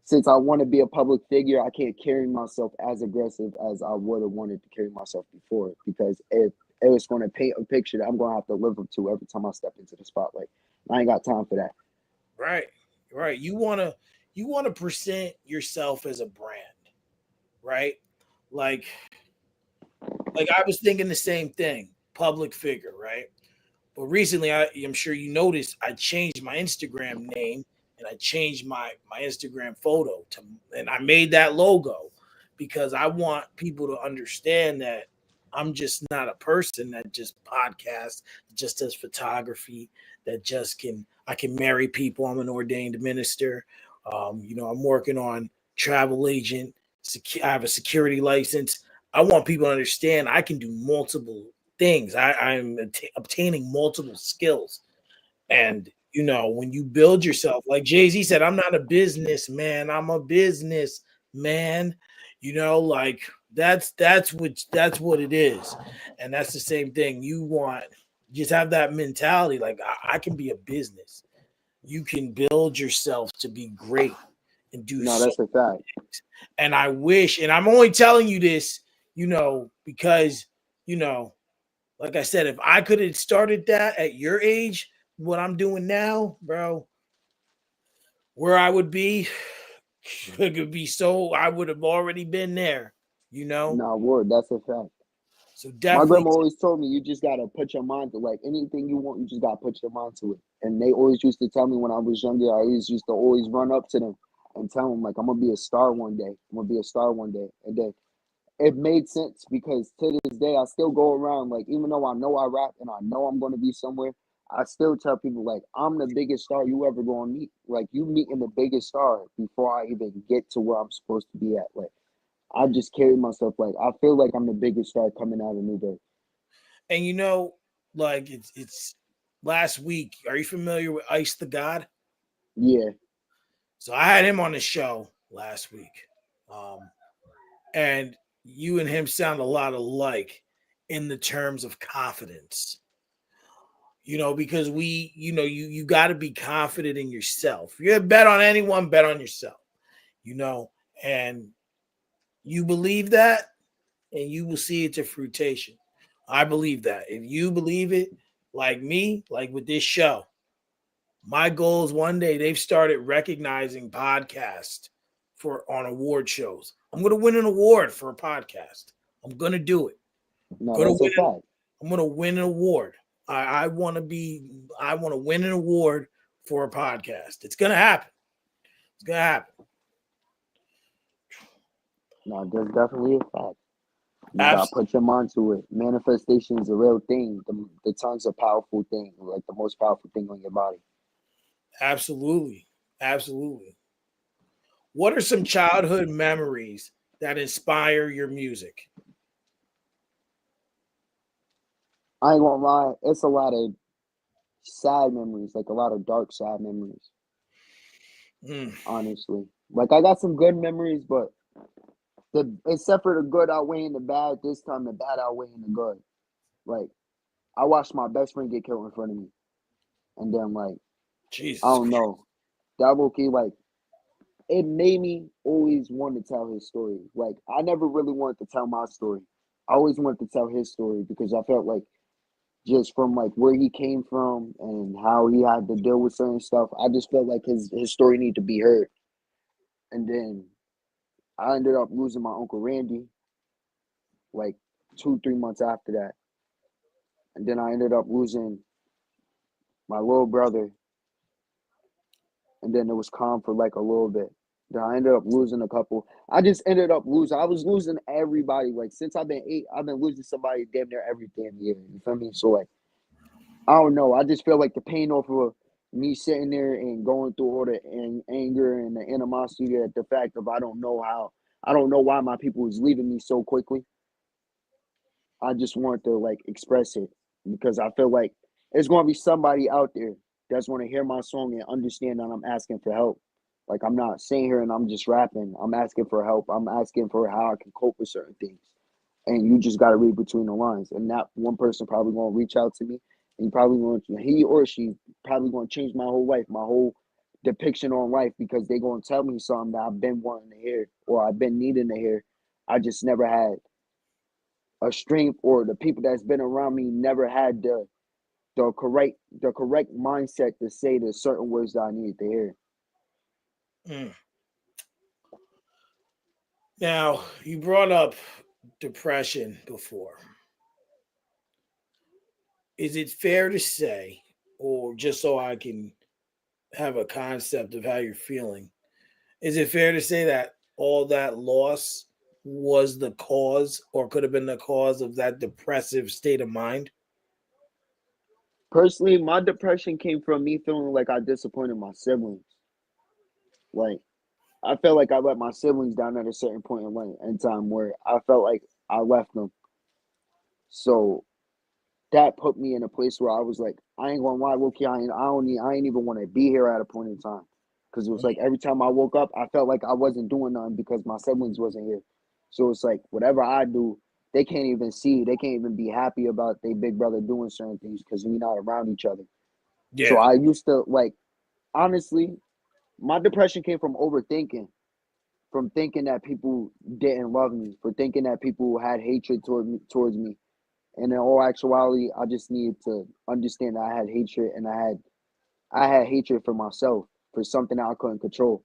since I want to be a public figure, I can't carry myself as aggressive as I would have wanted to carry myself before because if it was going to paint a picture that I'm going to have to live up to every time I step into the spotlight. I ain't got time for that. Right, right. You wanna present yourself as a brand, right? Like like I was thinking the same thing, public figure, right? But recently, I'm sure you noticed I changed my Instagram name and I changed my Instagram photo to, and I made that logo because I want people to understand that I'm just not a person that just podcasts, just does photography, that just I can marry people. I'm an ordained minister. I'm working on travel agent. I have a security license. I want people to understand I can do multiple things. I'm obtaining multiple skills. And, when you build yourself, like Jay-Z said, I'm not a businessman, I'm a business man. Like That's what it is, and that's the same thing. You want just have that mentality. Like I can be a business. You can build yourself to be great and do No, so. that's a fact. And I wish, and I'm only telling you this, because you know, like I said, if I could have started that at your age, what I'm doing now, bro, where I would be, it could be so I would have already been there, you know. No, word, that's a fact. So My definitely, grandma always told me you just gotta put your mind to like anything you want, you just gotta put your mind to it. And they always used to tell me when I was younger, I always used to always run up to them and tell them like I'm gonna be a star one day. I'm gonna be a star one day. And then it made sense because to this day I still go around like even though I know I rap and I know I'm gonna be somewhere, I still tell people like I'm the biggest star you ever gonna meet. Like you meeting the biggest star before I even get to where I'm supposed to be at. Like I just carry myself like I feel like I'm the biggest star coming out of Newburgh. and like it's last week. Are you familiar with Ice the God? Yeah, So I had him on the show last week, um, and you and him sound a lot alike in the terms of confidence. Because you got to be confident in yourself. You bet on anyone, bet on yourself. You know, and you believe that, and you will see it to fruition. I believe that. If you believe it, like me, like with this show, my goal is one day they've started recognizing podcasts for on award shows. I'm going to win an award for a podcast. I'm going to do it. no, Going to that's a win. fact. I'm going to win an award. I want to be. I want to win an award for a podcast. It's going to happen. It's going to happen. No, that's definitely a fact. You just gotta Absolutely. put your mind to it. Manifestation is a real thing. The tongue's a powerful thing, like the most powerful thing on your body. Absolutely. Absolutely. What are some childhood memories that inspire your music? I ain't gonna lie, it's a lot of sad memories, like a lot of dark, sad memories, Mm, honestly. Like I got some good memories, but the except for the good outweighing the bad, this time the bad outweighing the good. Like I watched my best friend get killed in front of me. And then like, I Jesus don't Christ. know. That will key like it made me always want to tell his story. Like I never really wanted to tell my story. I always wanted to tell his story because I felt like just from like where he came from and how he had to deal with certain stuff, I just felt like his story needed to be heard. And then I ended up losing my uncle Randy like 2 3 months after that, and then I ended up losing my little brother, and then it was calm for like a little bit. Then I ended up losing a couple. I just ended up losing. I was losing everybody. Like since I've been 8, I've been losing somebody damn near every damn year. You feel me? So like I don't know. I just feel like the pain off of me sitting there and going through all the anger and the animosity at the fact of I don't know why my people was leaving me so quickly. I just want to like express it because I feel like there's going to be somebody out there that's going to hear my song and understand that I'm asking for help. Like I'm not sitting here and I'm just rapping. I'm asking for help. I'm asking for how I can cope with certain things. And you just got to read between the lines. And that one person probably going to reach out to me, and he or she probably going to change my whole life, my whole depiction on life because they're going to tell me something that I've been wanting to hear or I've been needing to hear. I just never had a strength or the people that's been around me never had the correct mindset to say the certain words that I needed to hear. mm. Now, you brought up depression before. Is it fair to say, or just so I can have a concept of how you're feeling, is it fair to say that all that loss was the cause or could have been the cause of that depressive state of mind? Personally, my depression came from me feeling like I disappointed my siblings. Like I felt like I let my siblings down at a certain point in time where I felt like I left them. So that put me in a place where I was like, I ain't gonna lie, Loki, I ain't even want to be here at a point in time. Cause it was like every time I woke up, I felt like I wasn't doing nothing because my siblings wasn't here. So it's like whatever I do, they can't even see. They can't even be happy about their big brother doing certain things because we're not around each other. So Yeah. I used to like honestly, my depression came from overthinking, from thinking that people didn't love me, for thinking that people had hatred towards me. And in all actuality, I just needed to understand that I had hatred, and I had hatred for myself for something that I couldn't control.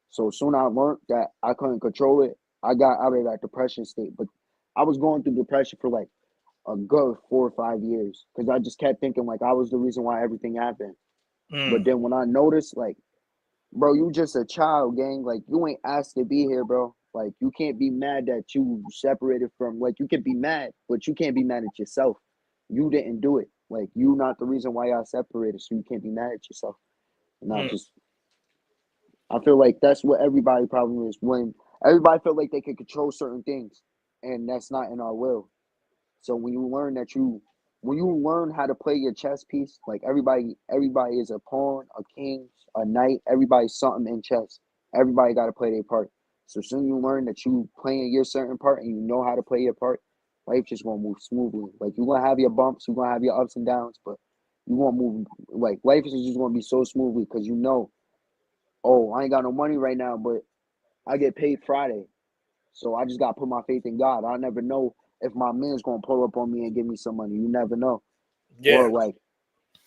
So soon I learned that I couldn't control it. I got out of that depression state, but I was going through depression for like a good 4 or 5 years because I just kept thinking like I was the reason why everything happened. But Mm. then when I noticed, like, bro, you just a child, gang. Like, you ain't asked to be here, bro. Like, you can't be mad that you separated from. Like, you can be mad, but you can't be mad at yourself. You didn't do it. Like, you not the reason why y'all separated, so you can't be mad at yourself. And Mm. I feel like that's what everybody problem is when everybody feel like they can control certain things, and that's not in our will. So when you learn how to play your chess piece, like everybody is a pawn, a king, a knight. Everybody's something in chess. Everybody got to play their part. So soon you learn that you playing your certain part and you know how to play your part, life just gonna move smoothly. Like you're gonna have your bumps, you're gonna have your ups and downs, but you won't move. Like life is just gonna be so smoothly because you know, oh, I ain't got no money right now, but I get paid Friday. So I just gotta put my faith in God. I never know if my man's gonna pull up on me and give me some money. You never know. Yeah. Or like,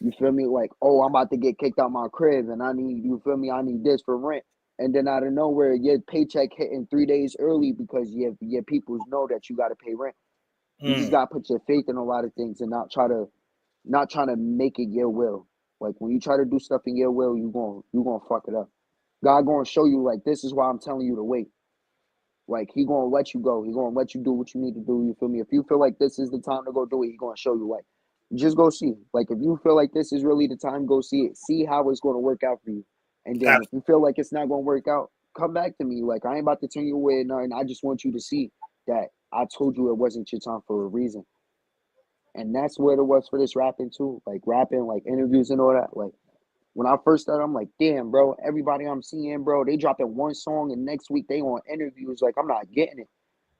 you feel me? Like, oh, I'm about to get kicked out my crib and I need, you feel me? I need this for rent. And then out of nowhere, your paycheck hitting 3 days early because your peoples know that you gotta pay rent. You just Mm. gotta put your faith in a lot of things and not trying to make it your will. Like when you try to do stuff in your will, you gonna fuck it up. God gonna show you like this is why I'm telling you to wait. Like he gonna let you go. He gonna let you do what you need to do. You feel me? If you feel like this is the time to go do it, he gonna show you. Like, just go see. Like, if you feel like this is really the time, go see it. See how it's gonna work out for you. And then if you feel like it's not gonna work out, come back to me. Like, I ain't about to turn you away. And I just want you to see that I told you it wasn't your time for a reason. And that's what it was for this rapping too. Like rapping, like interviews and all that. Like when I first started, I'm like, damn, bro, everybody I'm seeing, bro, they dropping one song and next week they on interviews. Like, I'm not getting it.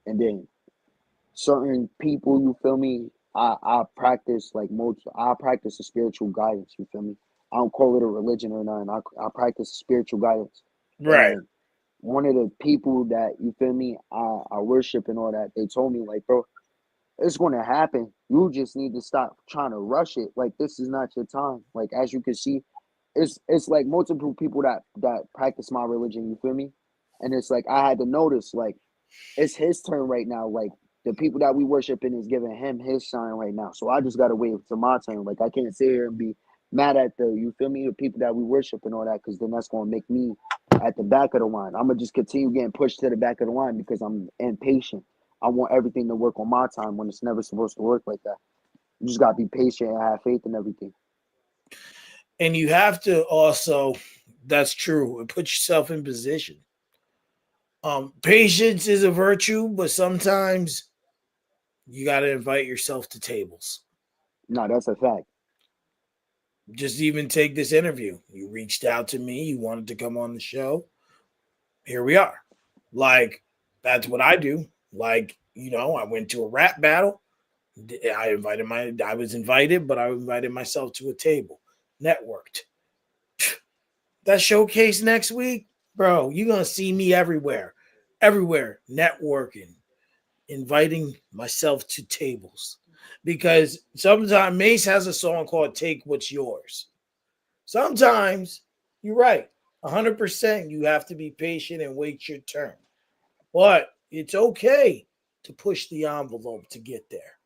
And then certain people, you feel me? I practice like most. I practice a spiritual guidance. You feel me? I don't call it a religion or nothing. I practice spiritual guidance. Right. And one of the people that you feel me, I worship and all that. They told me like, bro, it's going to happen. You just need to stop trying to rush it. Like this is not your time. Like as you can see, it's like multiple people that practice my religion. You feel me? And it's like I had to notice like it's his turn right now. Like the people that we worshiping is giving him his sign right now. So I just gotta wait to my turn. Like I can't sit here and be mad at the you feel me the people that we worship and all that because then that's gonna make me at the back of the line. I'm gonna just continue getting pushed to the back of the line because I'm impatient. I want everything to work on my time when it's never supposed to work like that. You just gotta be patient and have faith in everything. And you have to also, that's true, and put yourself in position. Patience is a virtue, but sometimes you got to invite yourself to tables. No, that's a fact. Just even take this interview. You reached out to me, you wanted to come on the show. Here we are. Like, that's what I do. Like, I went to a rap battle. I was invited, but I invited myself to a table, networked. That showcase next week, bro, you're going to see me everywhere, networking, inviting myself to tables. Because sometimes Mace has a song called Take What's Yours. Sometimes you're right. 100% you have to be patient and wait your turn. But it's okay to push the envelope to get there.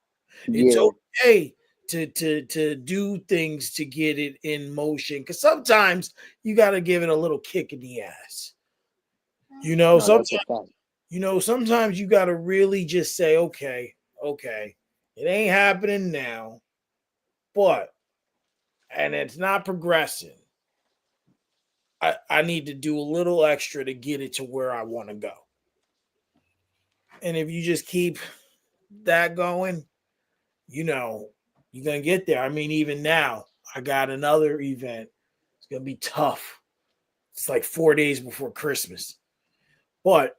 It's Yeah, okay to do things to get it in motion because sometimes you got to give it a little kick in the ass. no, Sometimes that's a fact. sometimes you got to really just say, okay, it ain't happening now, but and it's not progressing. I need to do a little extra to get it to where I want to go. And if you just keep that going, you know, you're gonna get there. I mean, even now, I got another event. It's gonna be tough. It's like 4 days before Christmas. But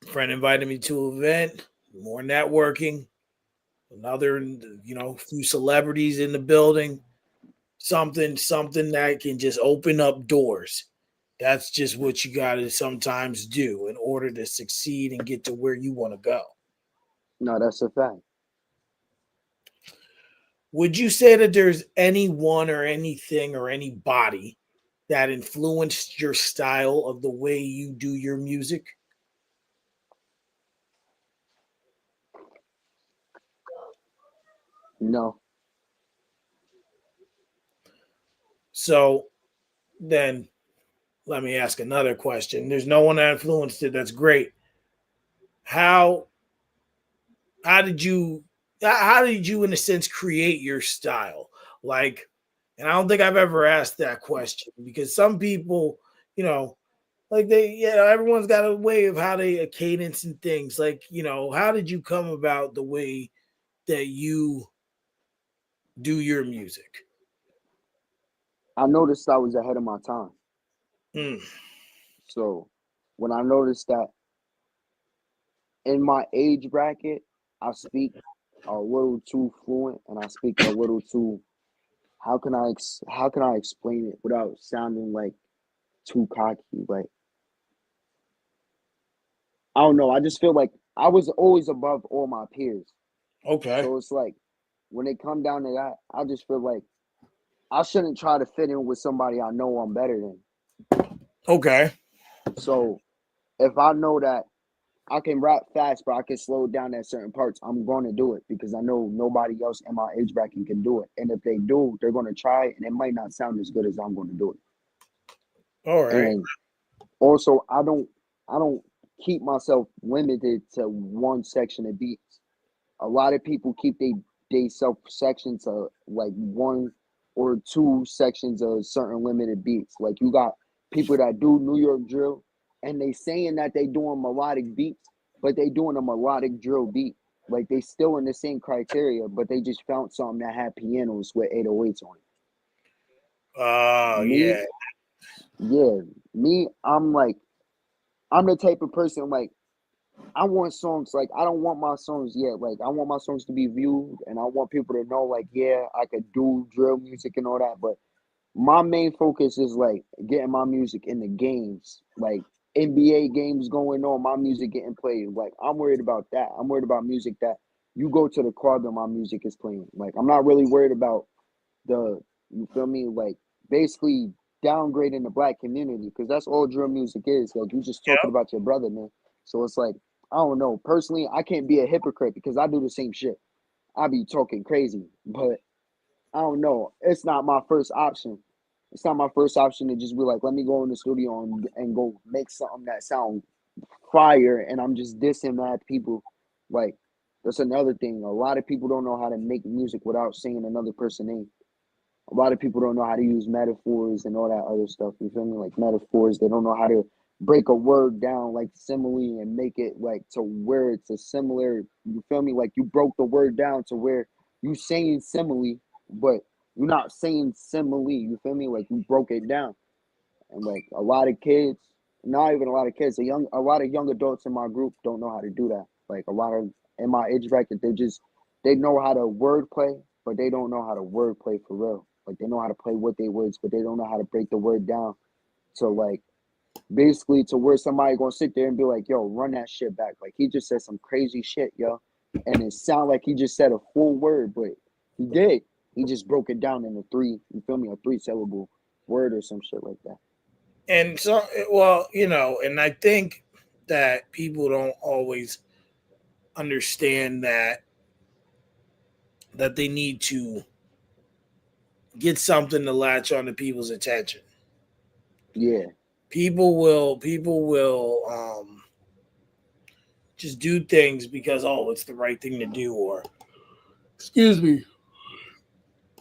A friend invited me to an event, more networking, another, few celebrities in the building, something that can just open up doors. That's just what you got to sometimes do in order to succeed and get to where you want to go. No, that's a fact. Would you say that there's anyone or anything or anybody that influenced your style of the way you do your music? No, So then let me ask another question. There's no one that influenced it. That's great. How how did you how did you in a sense create your style? Like, and I don't think I've ever asked that question because some people, you know, like everyone's got a way of how they a cadence and things. Like, how did you come about the way that you do your music? I noticed I was ahead of my time. Mm, So when I noticed that in my age bracket, I speak a little too fluent and I speak a little too. How can I explain it without sounding like too cocky? Like I don't know. I just feel like I was always above all my peers. okay. So it's like when it come down to that, I just feel like I shouldn't try to fit in with somebody I know I'm better than. Okay. So if I know that I can rap fast, but I can slow down at certain parts, I'm going to do it because I know nobody else in my age bracket can do it. And if they do, they're going to try it, and it might not sound as good as I'm going to do it. All right. And also, I don't keep myself limited to one section of beats. A lot of people keep they self section to like one or two sections of certain limited beats. Like you got people that do New York drill and they saying that they doing melodic beats, but they doing a melodic drill beat. Like they still in the same criteria, but they just found something that had pianos with 808s on it. Oh Me, yeah. yeah, me, I'm the type of person like I want songs like I don't want my songs yet. Like I want my songs to be viewed, and I want people to know like yeah, I could do drill music and all that. But my main focus is like getting my music in the games, like NBA games going on, my music getting played. Like I'm worried about that. I'm worried about music that you go to the club and my music is playing. Like I'm not really worried about the you feel me like basically downgrading the black community because that's all drill music is like you just talking Yep. about your brother, man. So it's like I don't know, personally I can't be a hypocrite because I do the same shit. I be talking crazy, but I don't know, it's not my first option. It's not my first option to just be like let me go in the studio and go make something that sound fire and I'm just dissing mad people. Like that's another thing, a lot of people don't know how to make music without saying another person's name. A lot of people don't know how to use metaphors and all that other stuff. You feel me? Like metaphors, they don't know how to break a word down like simile and make it like to where it's a similar. You feel me? Like you broke the word down to where you saying simile, but you're not saying simile. You feel me? Like you broke it down, and like a lot of kids, not even a lot of kids, a lot of young adults in my group don't know how to do that. Like a lot of in my age bracket, they know how to word play, but they don't know how to word play for real. Like they know how to play with their words, but they don't know how to break the word down to like basically to where somebody gonna sit there and be like, "Yo, run that shit back." Like he just said some crazy shit, yo, and it sound like he just said a full word, but he did. He just broke it down into three. You feel me? A three syllable word or some shit like that. And so, well, and I think that people don't always understand that they need to get something to latch on to people's attention. Yeah, People will just do things because it's the right thing to do, or excuse me,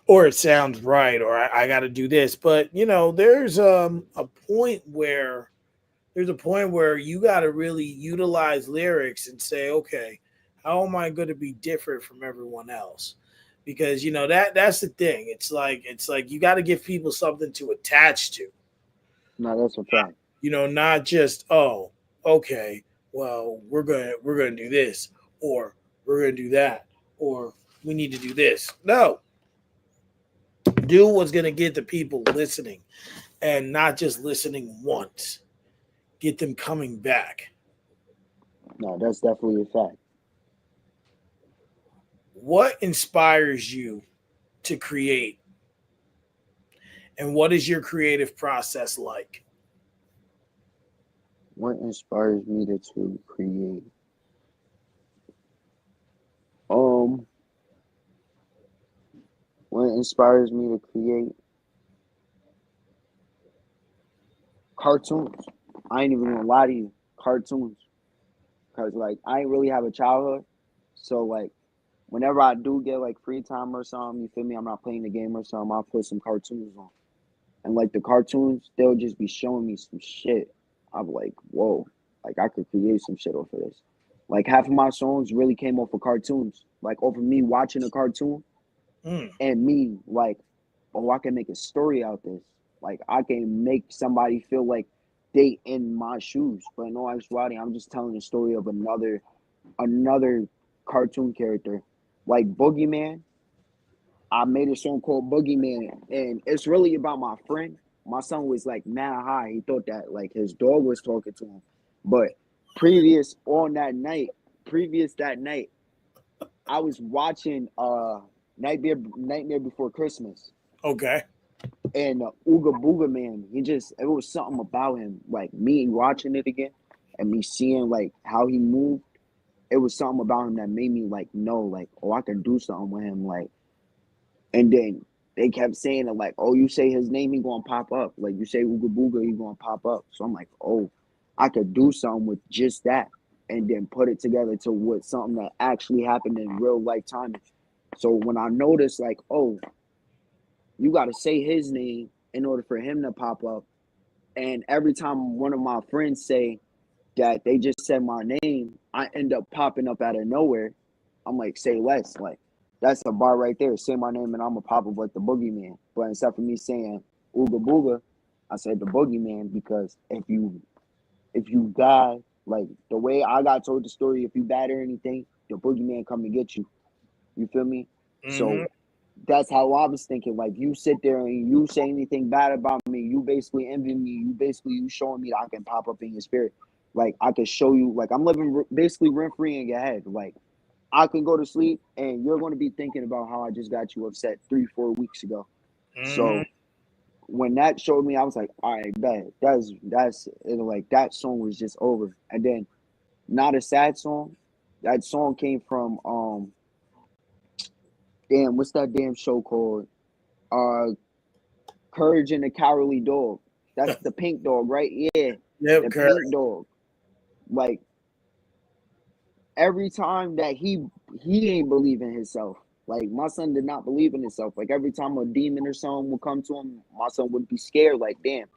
or it sounds right, or I got to do this. But there's a point where you got to really utilize lyrics and say, okay, how am I going to be different from everyone else? Because that's the thing. It's like you got to give people something to attach to. no, that's a fact. Not just, oh, okay. well, we're gonna do this, or we're gonna do that, or we need to do this. No, do what's gonna get the people listening, and not just listening once. Get them coming back. No, that's definitely a fact. What inspires you to create, and what is your creative process like? What inspires me to create? Um, what inspires me to create cartoons. I ain't even gonna lie to you, cartoons. Cause like I ain't really have a childhood, so like whenever I do get like free time or something, you feel me? I'm not playing the game or something. I'll put some cartoons on, and like the cartoons, they'll just be showing me some shit. I'm like, whoa, like I could create some shit off of this. Like half of my songs really came off of cartoons, like over me watching a cartoon Mm, and me like, oh, I can make a story out this. Like I can make somebody feel like they in my shoes. But in all actuality, I'm just telling the story of another cartoon character. Like Boogeyman, I made a song called Boogeyman, and it's really about my friend. My son was like mad high. He thought that like his dog was talking to him. But previous on that night, previous that night, I was watching Nightmare Before Christmas, okay. and Ooga Booga Man. It was something about him, like me watching it again, and me seeing like how he moved. It was something about him that made me like know, like, oh, I can do something with him, like. And then they kept saying it like, oh, you say his name, he gonna pop up. Like you say Ooga Booga, he gonna pop up. So I'm like, oh, I could do something with just that, and then put it together to what something that actually happened in real life time. So when I noticed like, oh, you got to say his name in order for him to pop up, and every time one of my friends say that they just said my name, I end up popping up out of nowhere. I'm like, say less. Like, that's a bar right there. Say my name and I'm going to pop up like the boogeyman. But instead of me saying Ooga Booga, I said the boogeyman because if you die, like the way I got told the story, if you bad or anything, the boogeyman come to get you. You feel me? Hmm. So that's how I was thinking. Like you sit there and you say anything bad about me, you basically envy me. You showing me that I can pop up in your spirit. Like I can show you. Like I'm living basically rent free in your head. Like I can go to sleep and you're going to be thinking about how I just got you upset 3-4 weeks ago. Hmm. So when that showed me, I was like, all right, bet that's like that song was just over. And then not a sad song. That song came from damn, what's that damn show called? Uh Courage and the Cowardly Dog. That's the pink dog, right? Yeah, Yep, the correct. pink dog. Like every time that he ain't believe in himself. Like my son did not believe in himself. Like every time a demon or something would come to him, my son would be scared. Like damn,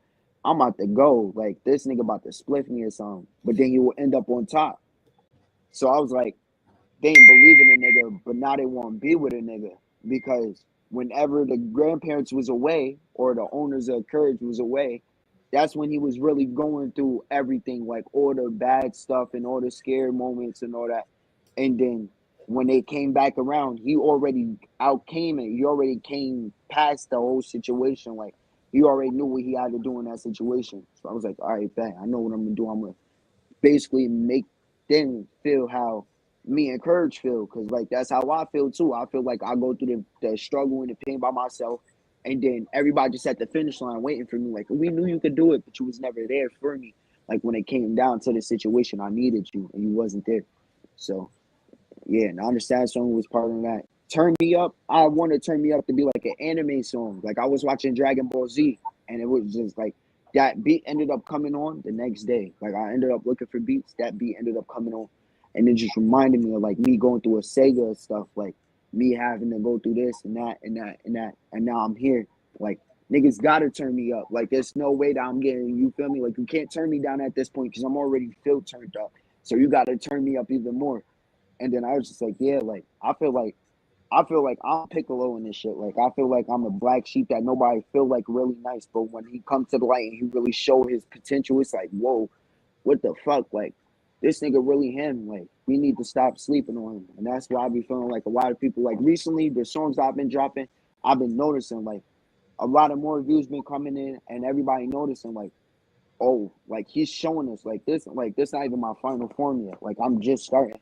I'm about to go. Like this nigga about to split me or something. But then he will end up on top. So I was like, they ain't believe in a nigga, but now they want to be with a nigga because whenever the grandparents was away or the owners of Courage was away, that's when he was really going through everything, like all the bad stuff and all the scary moments and all that. And then when they came back around, he already outcame it. He already came past the whole situation. Like he already knew what he had to do in that situation. So I was like, all right, bet I know what I'm gonna do. I'm gonna basically make them feel how me and Courage feel, because like that's how I feel too. I feel like I go through the struggle and the pain by myself, and then everybody just at the finish line waiting for me. Like we knew you could do it, but you was never there for me. Like when it came down to the situation, I needed you and you wasn't there. So yeah, and I understand song was part of that. Turn Me Up, I wanted Turn Me Up to be like an anime song. Like I was watching Dragon Ball Z and it was just like that beat ended up coming on the next day. Like I ended up looking for beats, that beat ended up coming on. And it just reminded me of like me going through a Sega stuff, like me having to go through this and that and that and that. And now I'm here. Like niggas gotta turn me up. Like there's no way that I'm getting, you feel me? Like you can't turn me down at this point because I'm already feel turned up. So you gotta turn me up even more. And then I was just like, yeah, like I feel like I'm Piccolo in this shit. Like I feel like I'm a black sheep that nobody feel like really nice, but when he comes to the light and he really show his potential, it's like, whoa, what the fuck? Like this nigga really him. Like, we need to stop sleeping on him. And that's why I be feeling like a lot of people, like recently, the songs I've been dropping, I've been noticing like a lot of more views been coming in and everybody noticing like, oh, like he's showing us like this not even my final form yet. Like I'm just starting.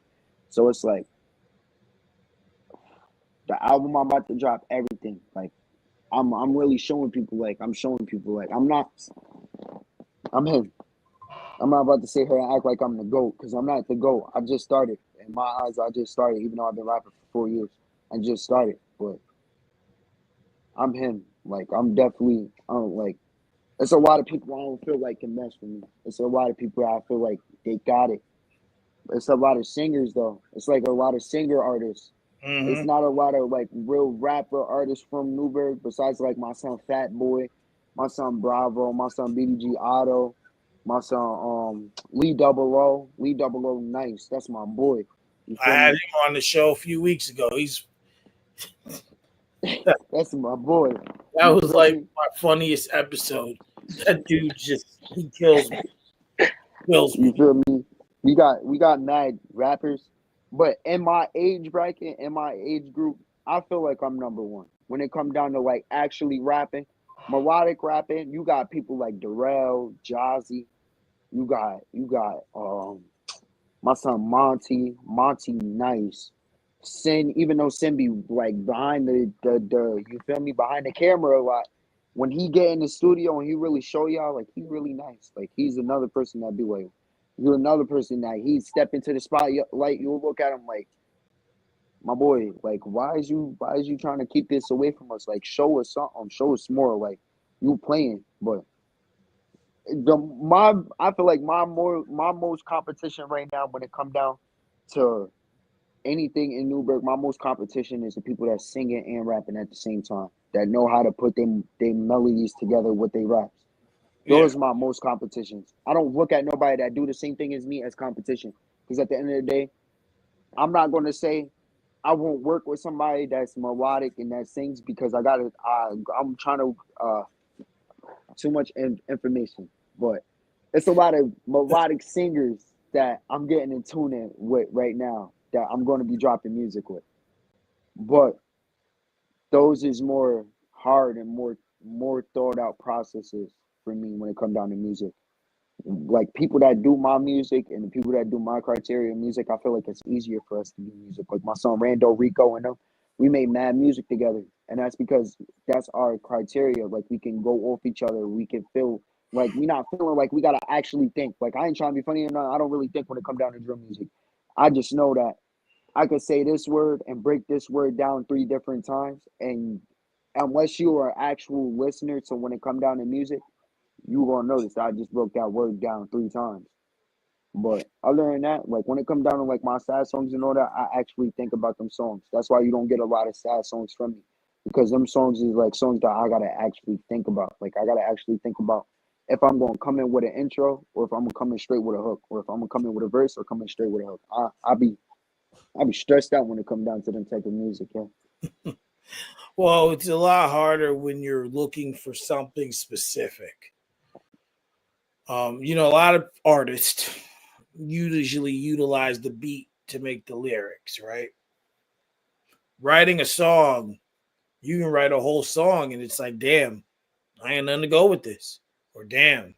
So it's like the album I'm about to drop, everything. Like I'm really showing people like I'm him. I'm not about to sit here and act like I'm the GOAT because I'm not the GOAT. I just started. In my eyes, I just started, even though I've been rapping for 4 years. I just started. But I'm him. Like I'm definitely I don't like it's a lot of people I don't feel like can mess with me. It's a lot of people I feel like they got it. It's a lot of singers though. It's like a lot of singer artists. It's Mm-hmm. not a lot of like real rapper artists from Newburgh besides like my son Fat Boy, my son Bravo, my son BDG Otto, my son Lee Double O Nice. That's my boy. You I feel had me? him on the show a few weeks ago. That's my boy. That You was feel like me? my funniest episode. That dude he kills me. Kills You me. feel me? We got mad rappers, but in my age bracket, in my age group, I feel like I'm number one. When it comes down to like actually rapping, melodic rapping, you got people like Darrell, Jazzy, you got my son Monty Nice. Sin, even though Sin be like behind the you feel me, behind the camera a lot. When he get in the studio and he really show y'all, like he really nice. Like he's another person that be like, you're another person that he step into the spotlight. You'll look at him like, my boy, like why is you trying to keep this away from us? Like show us something, show us more. Like you playing, but the my I feel like my most competition right now when it come down to anything in Newburgh, my most competition is the people that singing and rapping at the same time, that know how to put them they melodies together with their raps. Yeah. Those are my most competitions. I don't look at nobody that do the same thing as me as competition because at the end of the day, I'm not going to say I won't work with somebody that's melodic and that sings because I'm trying to too much information, but it's a lot of melodic singers that I'm getting in tune in with right now that I'm going to be dropping music with. But those is more hard and more thought out processes for me when it comes down to music. Like people that do my music and the people that do my criteria of music, I feel like it's easier for us to do music. Like my son Rando, Rico, and them, we made mad music together, and that's because that's our criteria. Like we can go off each other. We can feel like we not feeling like we gotta actually think. Like I ain't trying to be funny or not. I don't really think when it comes down to drum music. I just know that I could say this word and break this word down 3 different times, and unless you are an actual listener to when it come down to music, you gonna notice I just broke that word down 3 times. But other than that, like when it comes down to like my sad songs and all that, I actually think about them songs. That's why you don't get a lot of sad songs from me. Because them songs is like songs that I gotta actually think about. Like I gotta actually think about if I'm gonna come in with an intro or if I'm gonna come in straight with a hook, or if I'm gonna come in with a verse or come in straight with a hook. I be stressed out when it comes down to them type of music, yeah. Well, it's a lot harder when you're looking for something specific. A lot of artists usually utilize the beat to make the lyrics, right? Writing a song, you can write a whole song and it's like, damn, I ain't nothing to go with this. Or damn,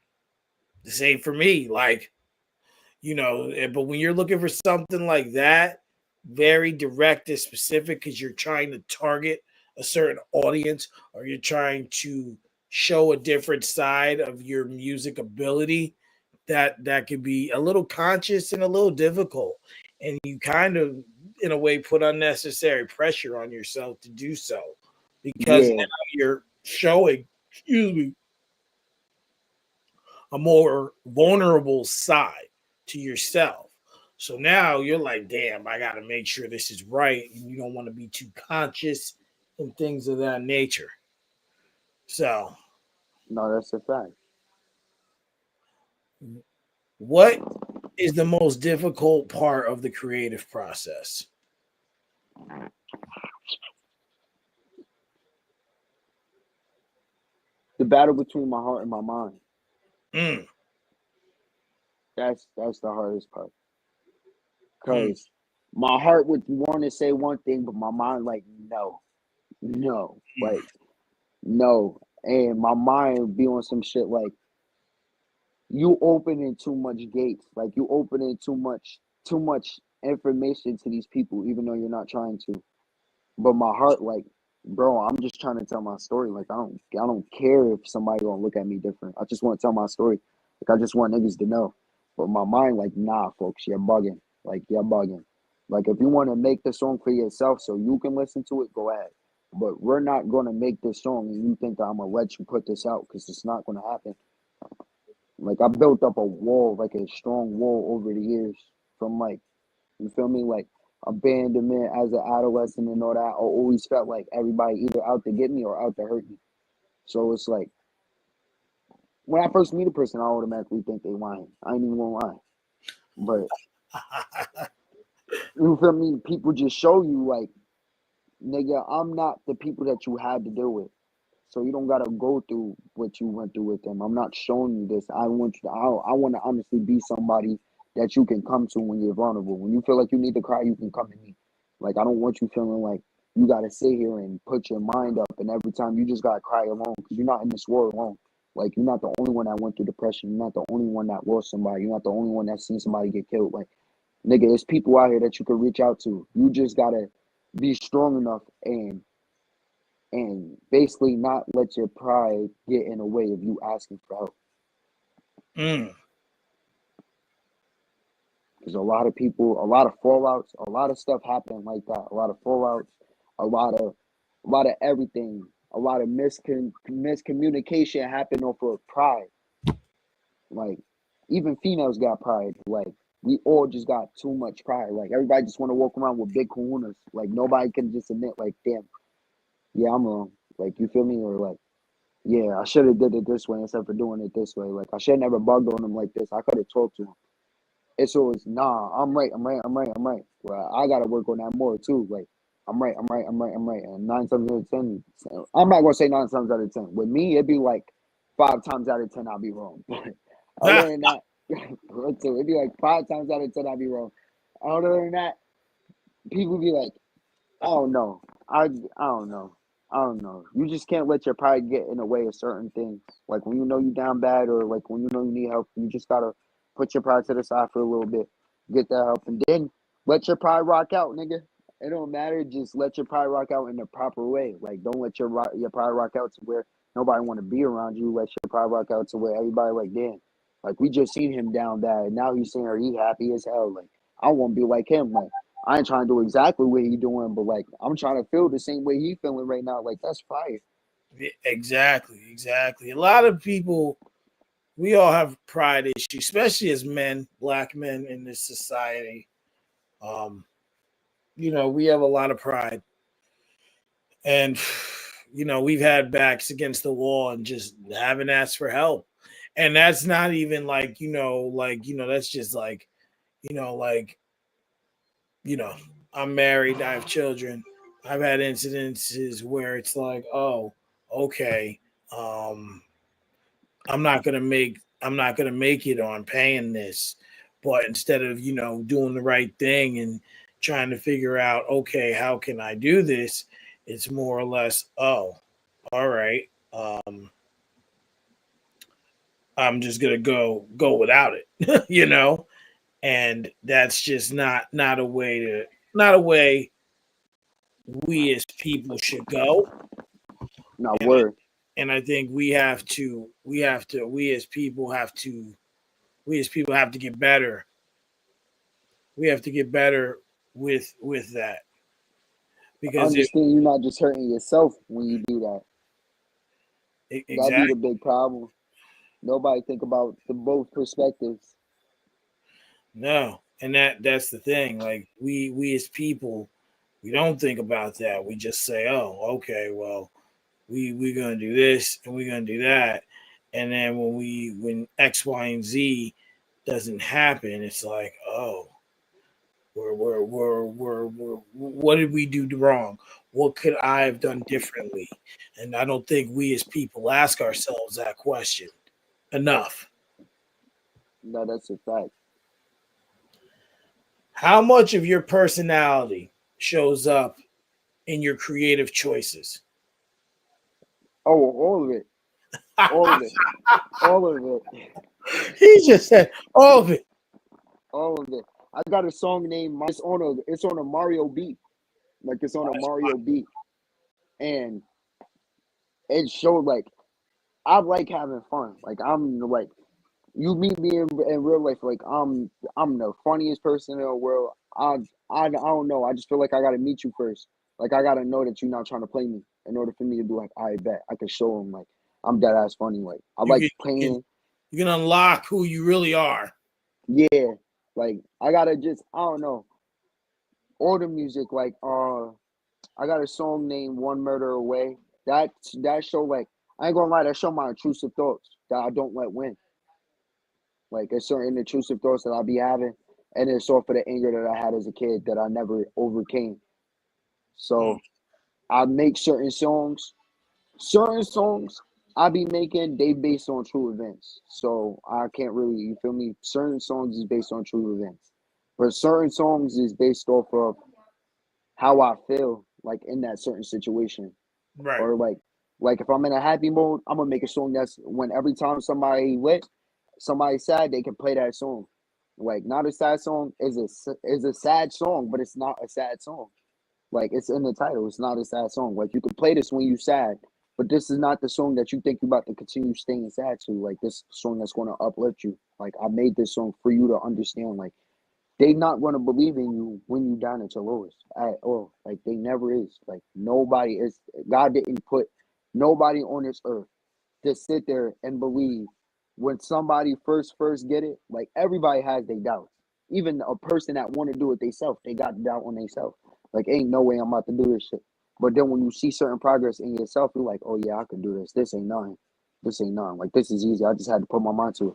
this ain't for me. But when you're looking for something like that, very direct and specific, because you're trying to target a certain audience or you're trying to show a different side of your music ability, that could be a little conscious and a little difficult. And you kind of, in a way, put unnecessary pressure on yourself to do so because Yeah. now you're showing, excuse me, a more vulnerable side to yourself. So now you're like, damn, I got to make sure this is right. And you don't want to be too conscious and things of that nature. So, No, that's a fact. what is the most difficult part of the creative process? The battle between my heart and my mind. Mm, That's the hardest part. Cause my heart would want to say one thing, but my mind like no, like no, and my mind would be on some shit like you opening too much gates, like you opening too much information to these people, even though you're not trying to. But my heart, like, bro, I'm just trying to tell my story. Like, I don't care if somebody gonna look at me different. I just want to tell my story. Like, I just want niggas to know. But my mind, like, nah, folks, you're bugging. Like, you're bugging. Like, if you want to make the song for yourself so you can listen to it, go ahead. But we're not gonna make this song, and you think that I'm gonna let you put this out because it's not gonna happen. Like, I built up a wall, like a strong wall over the years from like you feel me? Like abandonment as an adolescent and all that. I always felt like everybody either out to get me or out to hurt me. So it's like when I first meet a person, I automatically think they lying. I ain't even gonna lie. But you feel me? People just show you like, nigga, I'm not the people that you had to deal with. So you don't gotta go through what you went through with them. I'm not showing you this. I want you to, I want to honestly be somebody that you can come to when you're vulnerable. When you feel like you need to cry, you can come to me. Like I don't want you feeling like you gotta sit here and put your mind up and every time you just gotta cry alone because you're not in this world alone. Like you're not the only one that went through depression. You're not the only one that lost somebody. You're not the only one that seen somebody get killed. Like nigga, there's people out here that you can reach out to. You just gotta be strong enough and basically not let your pride get in the way of you asking for help. Mm. Because a lot of people, a lot of fallouts, a lot of stuff happened like that. A lot of fallouts, a lot of, a lot of everything, a lot of miscommunication happened off of pride. Like even females got pride. Like we all just got too much pride. Like everybody just want to walk around with big kahunas. Like nobody can just admit, like, damn, yeah, I'm wrong. Like you feel me, or like yeah, I should have did it this way instead of doing it this way. Like I should never bugged on him like this. I could have talked to him. It's always nah. I'm right. I'm right. I'm right. I'm right. Well, I gotta work on that more too. Like I'm right. I'm right. I'm right. I'm right. And 9 times out of 10, I'm not gonna say 9 times out of 10. With me, it'd be like 5 times out of 10, I'll be wrong. But other than that, it'd be like 5 times out of 10, I'll be wrong. Other than that, people be like, I don't know. I don't know. I don't know. You just can't let your pride get in the way of certain things. Like when you know you down bad or like when you know you need help, you just gotta put your pride to the side for a little bit, get that help, and then let your pride rock out, nigga. It don't matter. Just let your pride rock out in the proper way. Like don't let your pride rock out to where nobody want to be around you. Let your pride rock out to where everybody like, damn, like we just seen him down bad, and now he's saying he happy as hell. Like I want to be like him. Like I ain't trying to do exactly what he doing, but like I'm trying to feel the same way he feeling right now. Like that's fire. Exactly, exactly. A lot of people, we all have pride issues, especially as men, black men in this society. Um, we have a lot of pride, and we've had backs against the wall and just haven't asked for help, and that's not even like that's just like you know, like you know, I'm married, I have children. I've had incidences where it's like, oh, okay, um, I'm not gonna make it on paying this. But instead of, doing the right thing and trying to figure out, okay, how can I do this? It's more or less, oh, all right. I'm just gonna go without it, and that's just not a way not a way we as people should go. Not And I word. and I think we as people have to get better. We have to get better with that because Understand you're not just hurting yourself when you do that. That be the exactly. big problem. Nobody think about the both perspectives. No, and that's the thing. Like we as people, we don't think about that. We just say, oh, okay, well, we're gonna do this and we're gonna do that, and then when X, Y, and Z doesn't happen, it's like, oh, what did we do wrong? What could I have done differently? And I don't think we as people ask ourselves that question enough. No, that's a fact. How much of your personality shows up in your creative choices? Oh, all of it, all of it, all of it, He just said all of it. all of it. I got a song named. It's on a Mario beat. Like it's on a Mario beat, and it showed like I like having fun. Like I'm like you meet me in real life, like I'm the funniest person in the world. I don't know. I just feel like I gotta meet you first. Like I gotta know that you're not trying to play me in order for me to be like, I bet I can show them like I'm dead ass funny. Like I You like can, you can playing. you can unlock who you really are. Yeah, like I gotta just I don't know. All the music, like I got a song named One Murder Away. That show like I ain't gonna lie, that show my intrusive thoughts that I don't let win. Like there's certain intrusive thoughts that I'll be having, and it's all for the anger that I had as a kid that I never overcame. Mm, So I make certain songs. Certain songs I be making, they based on true events. So I can't really, you feel me? Certain songs is based on true events. But certain songs is based off of how I feel like in that certain situation. right. Or like if I'm in a happy mode, I'm gonna make a song that's when every time somebody lit, somebody sad, they can play that song. Like not a sad song is a sad song, but it's not a sad song. Like it's in the title, it's not a sad song. Like you can play this when you sad, but this is not the song that you think you're about to continue staying sad to. Like this song that's gonna uplift you. Like I made this song for you to understand. Like they not gonna believe in you when you down at your lowest at all. Like they never is. Like nobody is. God didn't put nobody on this earth to sit there and believe when somebody first get it. Like everybody has their doubts. Even a person that want to do it themselves, they got doubt on themselves. Like ain't no way I'm about to do this shit. But then when you see certain progress in yourself, you're like, oh yeah, I can do this. This ain't nothing. This ain't nothing. Like this is easy. I just had to put my mind to it.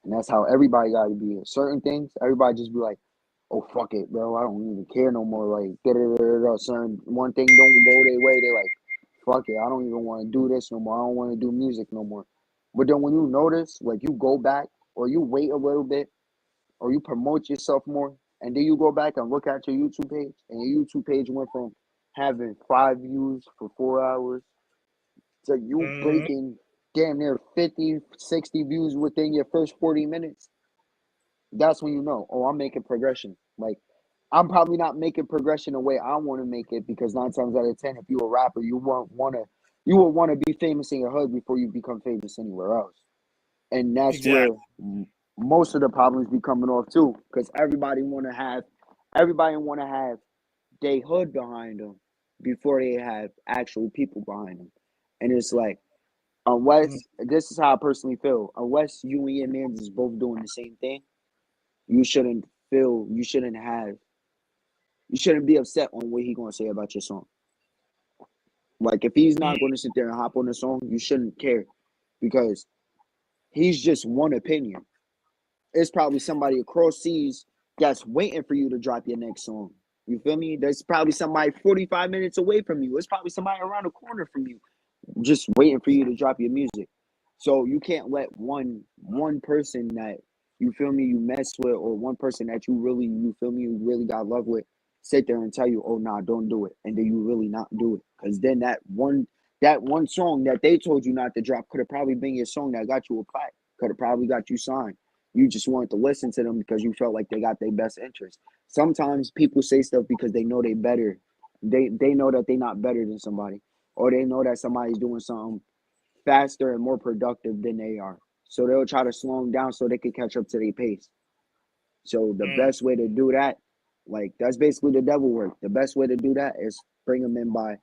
And that's how everybody got to be. Certain things, everybody just be like, oh fuck it, bro. I don't even care no more. Like certain one thing don't go their way. They like, fuck it. I don't even want to do this no more. I don't want to do music no more. But then when you notice, like you go back or you wait a little bit or you promote yourself more, and then you go back and look at your YouTube page, and your YouTube page went from having 5 views for 4 hours to you Mhm. breaking damn near 50, 60 views within your first 40 minutes. That's when you know, oh, I'm making progression. Like I'm probably not making progression the way I want to make it because 9 times out of 10, if you're a rapper, you will want to be famous in your hood before you become famous anywhere else. And that's where Exactly. most of the problems be coming off too, because everybody want to have they hood behind them before they have actual people behind them, and it's like Mm, unless this is how I personally feel, unless you and your man is both doing the same thing, you shouldn't feel you shouldn't be upset on what he gonna say about your song. Like if he's mm, not gonna sit there and hop on the song, you shouldn't care because he's just one opinion. It's probably somebody across seas that's waiting for you to drop your next song. You feel me? There's probably somebody 45 minutes away from you. It's probably somebody around the corner from you just waiting for you to drop your music. So you can't let one person that you feel me you mess with or one person that you feel me you really got love with sit there and tell you, oh nah, don't do it, and then you really not do it. Cause then that one song that they told you not to drop could have probably been your song that got you a plaque, could have probably got you signed. You just wanted to listen to them because you felt like they got their best interest. Sometimes people say stuff because they know they better. They know that they not better than somebody, or they know that somebody's doing something faster and more productive than they are. So they'll try to slow them down so they can catch up to their pace. So the mm. best way to do that, like that's basically the devil work. The best way to do that is bring them in by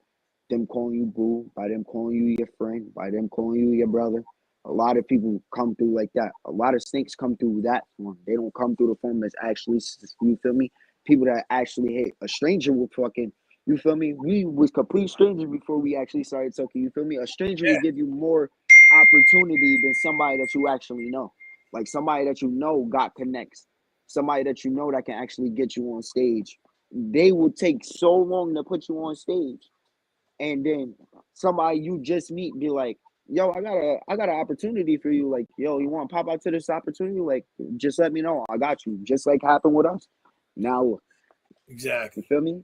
them calling you boo, by them calling you your friend, by them calling you your brother. A lot of people come through like that. A lot of snakes come through that form. They don't come through the form that's actually, you feel me? People that actually hate. A stranger will fucking, you feel me? We was complete strangers before we actually started talking. You feel me? A stranger will Yeah. give you more opportunity than somebody that you actually know. Like somebody that you know got connects. Somebody that you know that can actually get you on stage. They will take so long to put you on stage, and then somebody you just meet be like, yo, I got an opportunity for you. Like, yo, you want to pop out to this opportunity? Like, just let me know. I got you. Just like happened with us. Now Exactly. You feel me?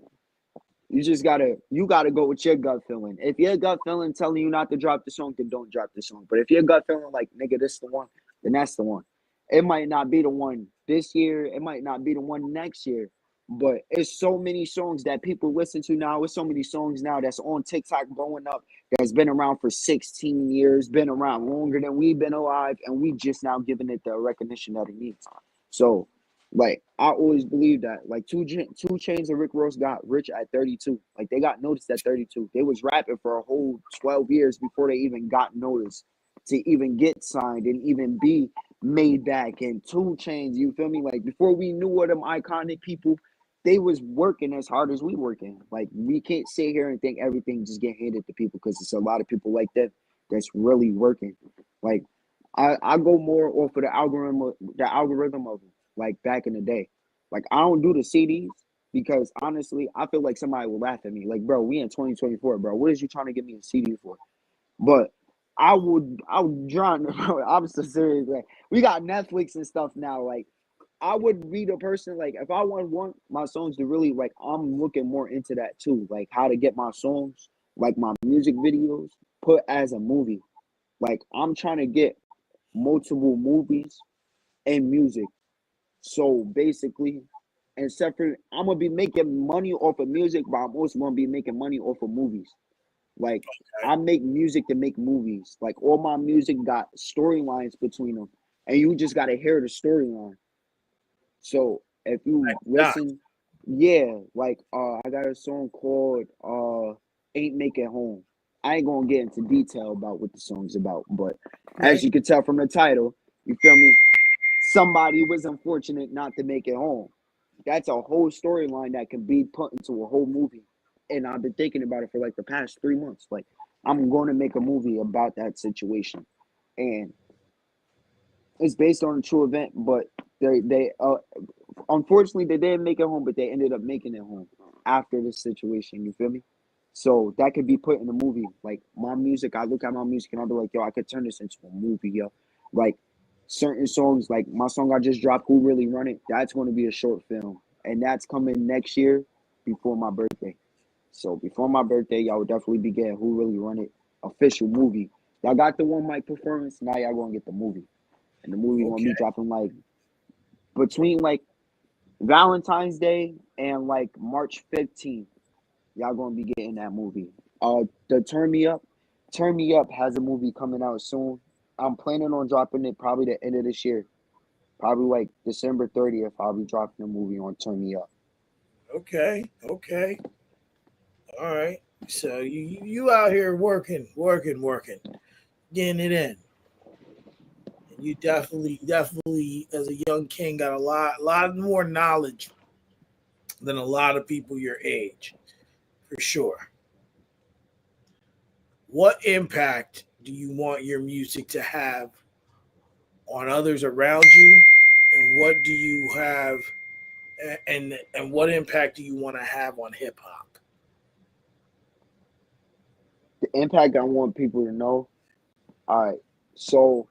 You gotta go with your gut feeling. If your gut feeling telling you not to drop the song, then don't drop the song. But if your gut feeling like nigga, this the one, then that's the one. It might not be the one this year, it might not be the one next year. But it's so many songs that people listen to now. It's so many songs now that's on TikTok blowing up that's been around for 16 years, been around longer than we've been alive, and we just now giving it the recognition that it needs. So like I always believe that. Like two Chains and Rick Ross got rich at 32. Like they got noticed at 32. They was rapping for a whole 12 years before they even got noticed to even get signed and even be made back. And Two Chains, you feel me? Like before we knew of them iconic people, they was working as hard as we working. Like we can't sit here and think everything just get handed to people because it's a lot of people like that that's really working. Like I go more off of the algorithm of them like back in the day. Like I don't do the CDs because honestly, I feel like somebody will laugh at me. Like, bro, we in 2024, bro. What is you trying to give me a CD for? But I would drown. Bro, I'm so serious. Like, we got Netflix and stuff now. Like, I would be the person. Like, if I want my songs to really like, I'm looking more into that too. Like, how to get my songs, like my music videos, put as a movie. Like, I'm trying to get multiple movies and music. So basically, except for I'm gonna be making money off of music, but I'm also gonna be making money off of movies. Like Okay. I make music to make movies. Like all my music got storylines between them, and you just gotta hear the storyline. So if you Nah. listen, yeah, like I got a song called "Ain't Make It Home." I ain't gonna get into detail about what the song's about, but as Okay. you can tell from the title, you feel me? Somebody was unfortunate not to make it home. That's a whole storyline that can be put into a whole movie. And I've been thinking about it for like the past 3 months. Like I'm going to make a movie about that situation, and it's based on a true event. But they unfortunately they didn't make it home, but they ended up making it home after this situation. You feel me? So that could be put in a movie. Like my music, I look at my music and I'll be like, yo, I could turn this into a movie, yo. Like certain songs, like my song I just dropped, Who Really Run It, that's going to be a short film. And that's coming next year before my birthday. So before my birthday, y'all will definitely be getting Who Really Run It official movie. Y'all got the one mic performance, now y'all gonna get the movie. And the movie gonna Okay. be dropping like between like Valentine's Day and like March 15th. Y'all gonna be getting that movie. The Turn Me Up has a movie coming out soon. I'm planning on dropping it probably the end of this year. Probably like December 30th. I'll be dropping a movie on Turn Me Up. Okay. Okay. All right. So you out here working, getting it in. And you definitely as a young king got a lot more knowledge than a lot of people your age, for sure. What impact do you want your music to have on others around you? And what do you have and what impact do you want to have on hip hop? The impact I want people to know. All right. So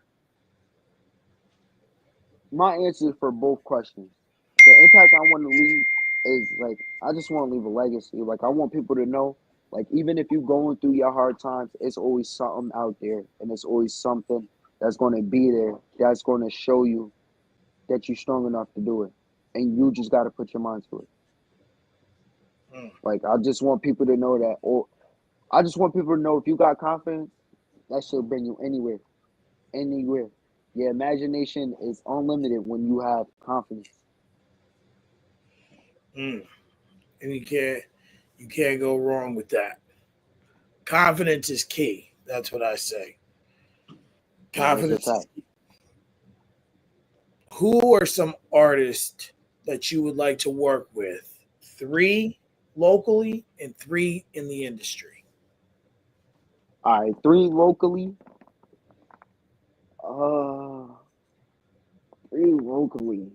my answer for both questions. The impact I want to leave is like I just want to leave a legacy. Like I want people to know, like even if you're going through your hard times, it's always something out there, and it's always something that's going to be there that's going to show you that you're strong enough to do it, and you just got to put your mind to it. Mm, Like I just want people to know that, or I just want people to know if you got confidence, that should bring you anywhere, anywhere. Your imagination is unlimited when you have confidence. mm. And you can't go wrong with that. Confidence is key. That's what I say. That is a Confidence is fact. key. Who are some artists that you would like to work with? Three locally and three in the industry. All right, three locally. Uh, three locally.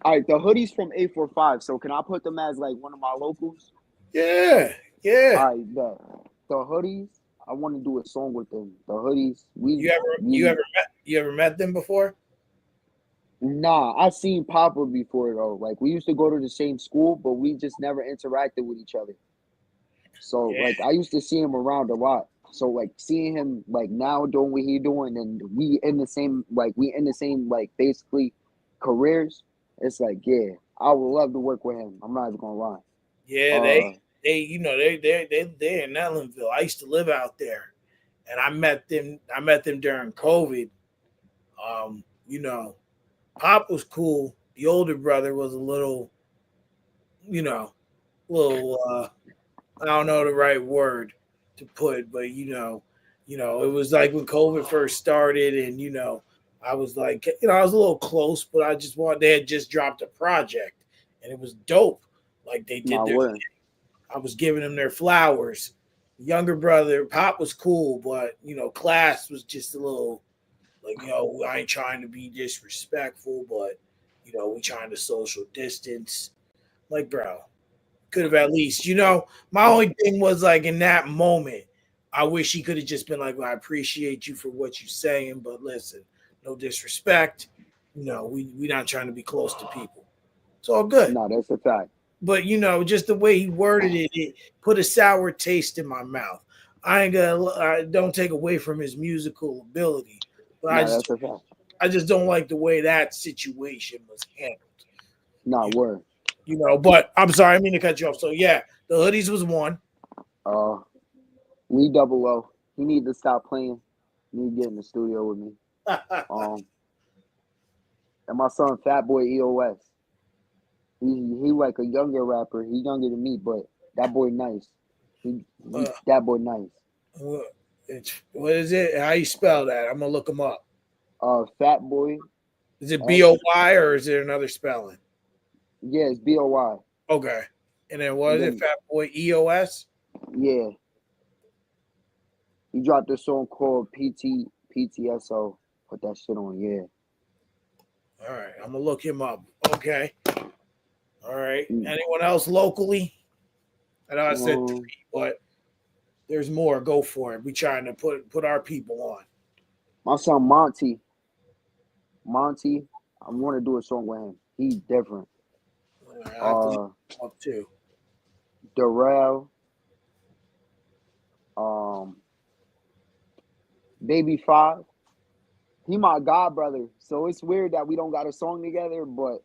All right, the hoodies from 845. So can I put them as like one of my locals? Yeah, yeah. All right, the hoodies. I want to do a song with them. The hoodies. You ever We met them before? Nah, I seen Papa before though. Like we used to go to the same school, but we just never interacted with each other. So Yeah, like I used to see him around a lot. So like seeing him like now doing what he doing and we in the same like basically careers, it's like yeah, I would love to work with him. I'm not even gonna lie. yeah. Uh They're in Ellenville. I used to live out there, and I met them. I met them during COVID. You know, Pop was cool. The older brother was a little, you know, little. I don't know the right word to put, but it was like when COVID first started, and I was like, I was a little close, but I just wanted. They had just dropped a project, and it was dope. Like they my did their. word. I was giving them their flowers. Younger brother, Pop was cool, but Class was just a little like, I ain't trying to be disrespectful, but we trying to social distance. Like, bro, could have at least, my only thing was like in that moment, I wish he could have just been like, well, I appreciate you for what you're saying, but listen, no disrespect. We not trying to be close to people. It's all good. No, that's a fact. But just the way he worded it, it put a sour taste in my mouth. I don't take away from his musical ability, but No, that's a fact. I just don't like the way that situation was handled. No You, word. but I'm sorry, I mean to cut you off. So yeah, the hoodies was one. Uh Lee Double O. He need to stop playing. He need to get in the studio with me. Um and my son Fat Boy EOS. He like a younger rapper. He younger than me, but that boy nice. uh, That boy nice. what is it? How you spell that? I'm gonna look him up. Fat Boy Is it S. BOY or is there another spelling? Yeah, it's BOY. Okay. And then what And is it? then Fat Boy EOS. yeah, he dropped a song called PTSO. Put that shit on. Yeah. All right, I'm gonna look him up. Okay. All right. Mm. Anyone else locally? I know I said Um, three, but there's more. Go for it. We trying to put our people on. my son Monty. Monty. I want to do a song with him. He different. All right, I have to look Uh, him up too. Darrell. Um, Baby Five. He my god brother, so it's weird that we don't got a song together. But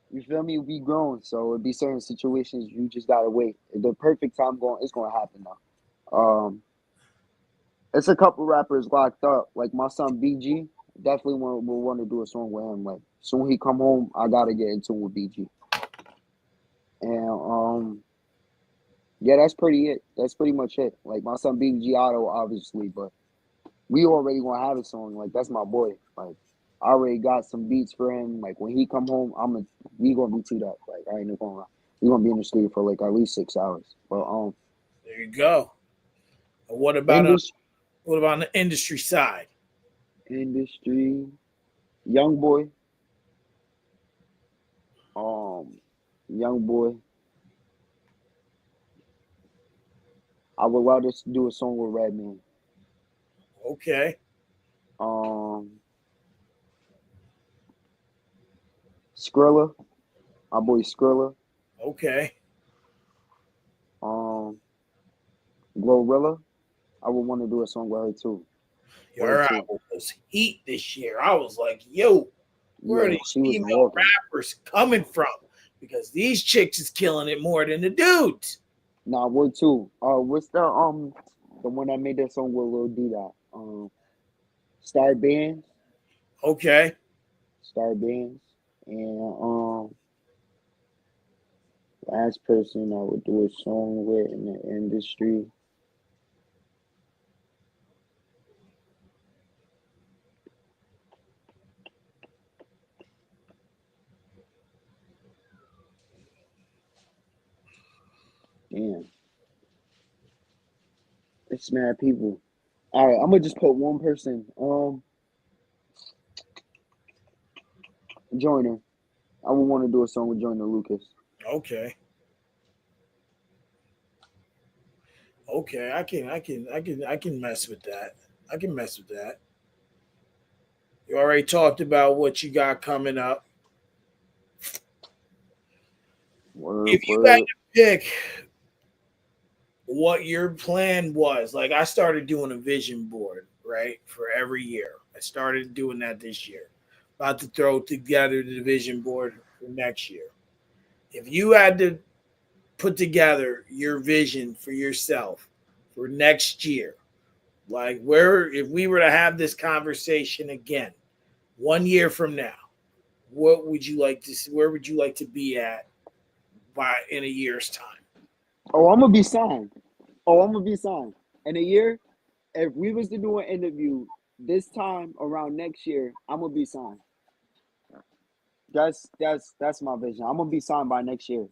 you feel me? We grown, so it be certain situations you just gotta wait. The perfect time it's gonna happen now. It's a couple rappers locked up, like my son BG. Definitely will want to do a song with him. Like soon he come home, I gotta get into with BG. And yeah, that's pretty it. That's pretty much it. Like my son BG Otto, obviously, but we already gonna have a song. Like that's my boy. Like I already got some beats for him. Like when he come home, we gonna be teed up. Like I ain't even gonna lie. We gonna be in the studio for like at least 6 hours. But There you go. What about industry on the industry side? industry, young boy, um, young boy. I would love to do a song with Redman. Okay. Um, Skrilla, my boy Skrilla. Okay. Um, Glorilla. I would want to do a song with her too. With her Your too. album was heat this year. I was like, yo, where are Yeah, these she was female walking. rappers coming from? Because these chicks is killing it more than the dudes. Nah, word too. What's the one that made that song with Lil D Dot? Star Bands, Okay. Star Bands, and last person I would do a song with in the industry. Damn, it's mad people. All right, I'm gonna just put one person. Joyner. I would want to do a song with Joyner Lucas. Okay. Okay. I can mess with that. I can mess with that. already talked about what you got coming up. If you had Word. to pick what your plan was, like I started doing a vision board, right, for every year. I started doing that this year. About to throw together the vision board for next year. If you had to put together your vision for yourself for next year, like where if we were to have this conversation again 1 year from now, what would you like to see, where would you like to be at by in a year's time? Oh, I'm gonna be signed. I'm gonna be signed. In a year, if we was to do an interview this time around next year, I'm gonna be signed. That's my vision. I'm gonna be signed by next year.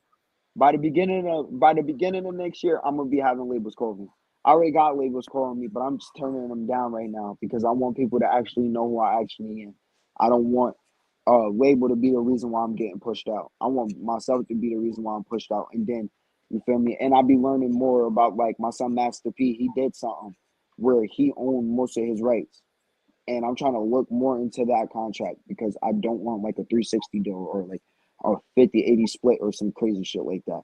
By the beginning of next year, I'm gonna be having labels call me. I already got labels calling me, but I'm just turning them down right now because I want people to actually know who I actually am. I don't want a label to be the reason why I'm getting pushed out. I want myself to be the reason why I'm pushed out. And then you feel me? And I be learning more about like my son Master P. He did something where he owned most of his rights. And I'm trying to look more into that contract because I don't want like a 360 deal or like a 50-80 split or some crazy shit like that.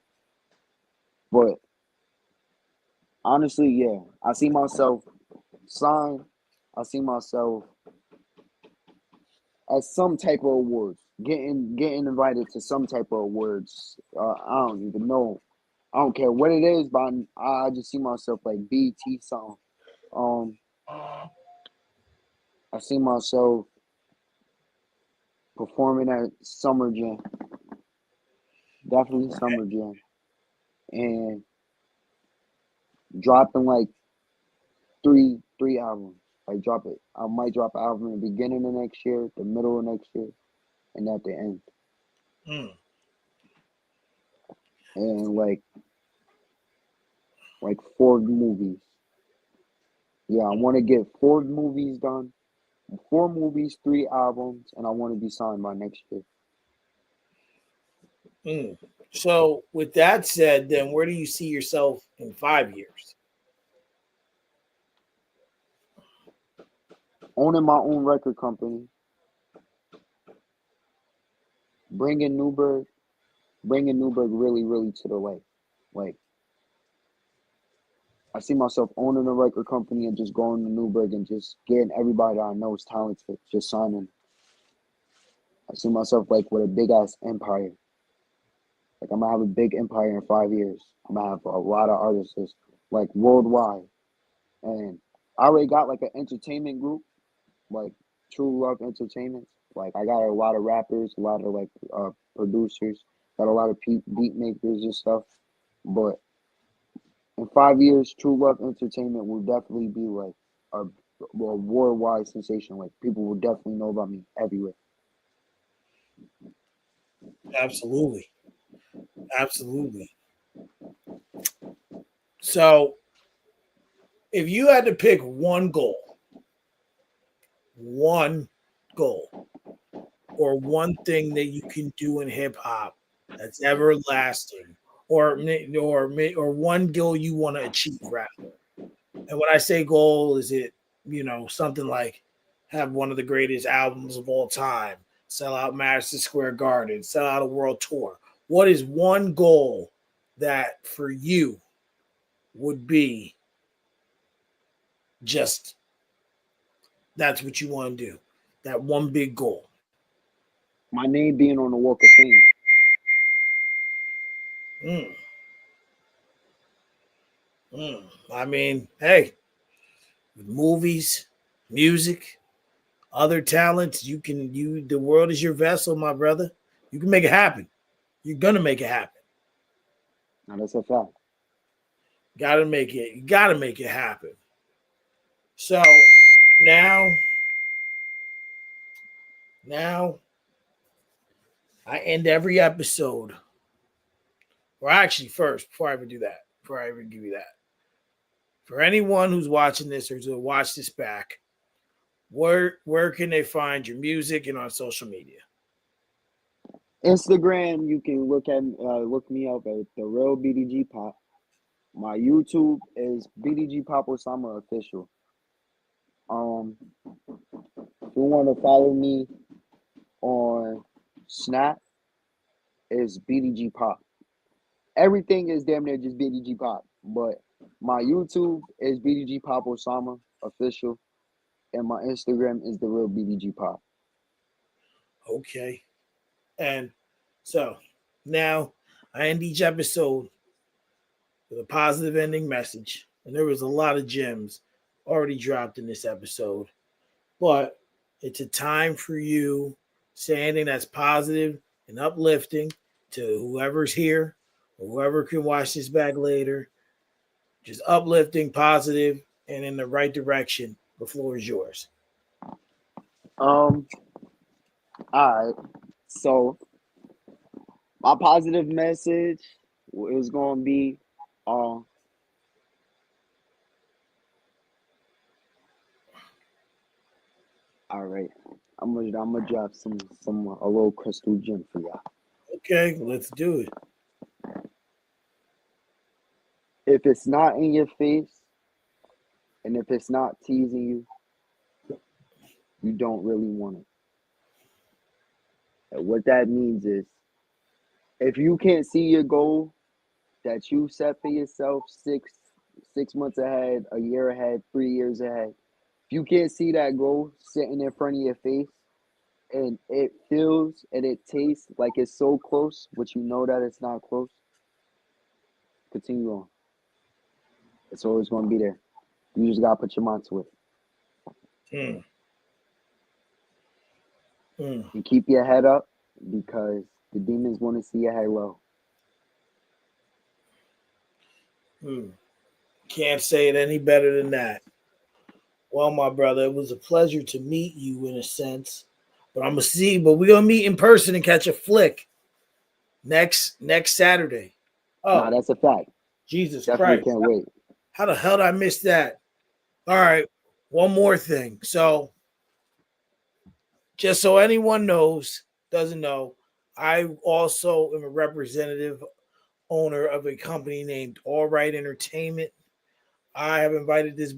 But honestly, yeah, I see myself signed. I see myself at some type of awards, getting invited to some type of awards. I don't even know. I don't care what it is, but I just see myself like BT something. Um, I see myself performing at Summer Jam, definitely Summer Jam, and dropping like three albums. Like drop it. I might drop an album in the beginning of next year, the middle of next year, and at the end. Mm. And like 4 movies. Yeah, I want to get 4 movies done. 4 movies, 3 albums, and I want to be signed by next year. Mm. So, with that said, then where do you see yourself in 5 years? Owning my own record company, bringing Newburgh, bringing Newburgh really, really to the light. Like I see myself owning a record company and just going to Newburgh and just getting everybody that I know is talented, just signing. I see myself like with a big ass empire. Like I'm gonna have a big empire in 5 years. I'm gonna have a lot of artists like worldwide. And I already got like an entertainment group, like True Love Entertainment. Like I got a lot of rappers, a lot of like producers, got a lot of beat makers and stuff. But in 5 years, True Love Entertainment will definitely be like a worldwide sensation. Like people will definitely know about me everywhere. Absolutely. Absolutely. So, if you had to pick one goal, or one thing that you can do in hip hop that's everlasting, or one goal you want to achieve, rather. And when I say goal, is it something like have one of the greatest albums of all time, sell out Madison Square Garden, sell out a world tour? What is one goal that for you would be just that's what you want to do? That one big goal. My name being on the Walk of Fame. Mm, I mean, hey, with movies, music, other talents, the world is your vessel, my brother. You can make it happen. You're gonna make it happen. Now that's a fact. Gotta make it. You gotta make it happen. So now, now I end every episode. Or actually, first, before I even do that, before I even give you that, for anyone who's watching this or to watch this back, where can they find your music and on social media? Instagram, you can look me up at the real BDG Pop. My YouTube is BDG Pop Osama official. If you want to follow me on Snap, is BDG Pop. Everything is damn near just BDG Pop, but my YouTube is BDG Pop Osama official, and my Instagram is the real BDG Pop. Okay. And so now I end each episode with a positive ending message. And there was a lot of gems already dropped in this episode. But it's a time for you saying that's positive and uplifting to whoever's here or whoever can watch this back later. Just uplifting, positive, and in the right direction. The floor is yours. All right. So my positive message is gonna be, all right. I'm gonna drop some a little crystal gem for y'all. Okay, let's do it. If it's not in your face, and if it's not teasing you, you don't really want it. And what that means is, if you can't see your goal that you set for yourself 6 months ahead, a year ahead, 3 years ahead, if you can't see that goal sitting in front of your face, and it feels and it tastes like it's so close, but you know that it's not close, continue on. It's always going to be there. You just got to put your mind to it. Mm. Mm. And keep your head up, because the demons want to see your head low. Can't say it any better than that. Well, my brother, it was a pleasure to meet you in a sense. But we're gonna meet in person and catch a flick next Saturday. Nah, Oh, that's a fact. Jesus Definitely Christ. can't wait. How the hell did I miss that? All right. One more thing. So just so anyone doesn't know, I also am a representative owner of a company named All Right Entertainment. I have invited this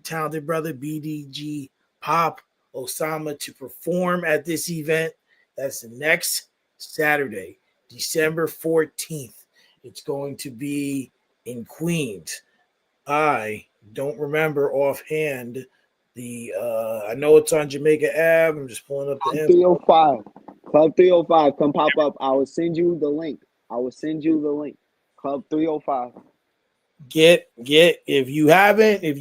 talented brother, BDG Pop Osama, to perform at this event. That's next Saturday, December 14th. It's going to be in Queens. I don't remember offhand I know it's on Jamaica Ave. I'm just pulling up the Club info. 305. Club 305. Come pop up. I will send you the link. Club 305. Get if you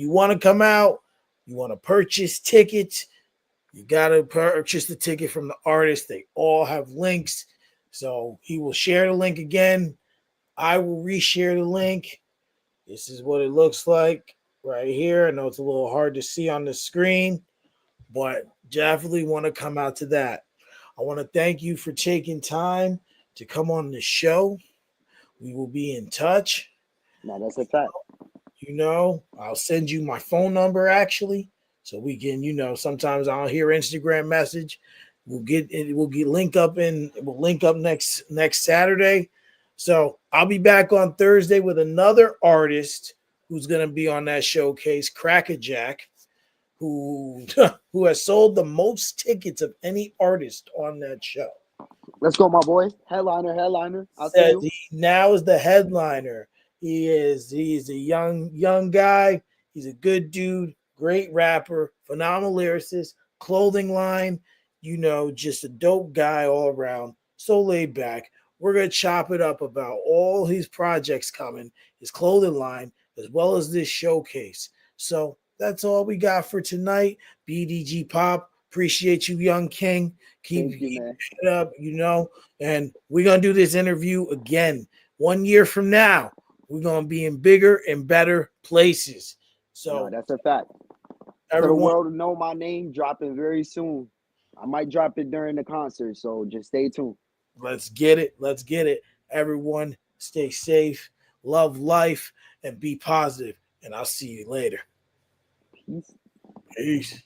want to come out, you want to purchase tickets, you got to purchase the ticket from the artist. They all have links. So he will share the link again. I will reshare the link. This is what it looks like right here. I know it's a little hard to see on the screen, but definitely want to come out to that. I want to thank you for taking time to come on the show. We will be in touch. Nah, that's a fact. I'll send you my phone number actually, so we can, sometimes I'll hear Instagram message. We'll get link up next Saturday. So I'll be back on Thursday with another artist who's gonna be on that showcase, Crackerjack, who who has sold the most tickets of any artist on that show. Let's go, my boy. Headliner. I'll see Says you. he now is the headliner. He's a young guy. He's a good dude, great rapper, phenomenal lyricist, clothing line, just a dope guy all around. So laid back. We're gonna chop it up about all his projects coming, his clothing line, as well as this showcase. So that's all we got for tonight. BDG Pop. Appreciate you, young king. Thank you, man. It up, and we're gonna do this interview again 1 year from now. We're gonna be in bigger and better places. So No, that's a fact. For the world to know my name, dropping very soon. I might drop it during the concert, so just stay tuned. Let's get it. Everyone, stay safe, love life, and be positive. And I'll see you later. Peace. Peace.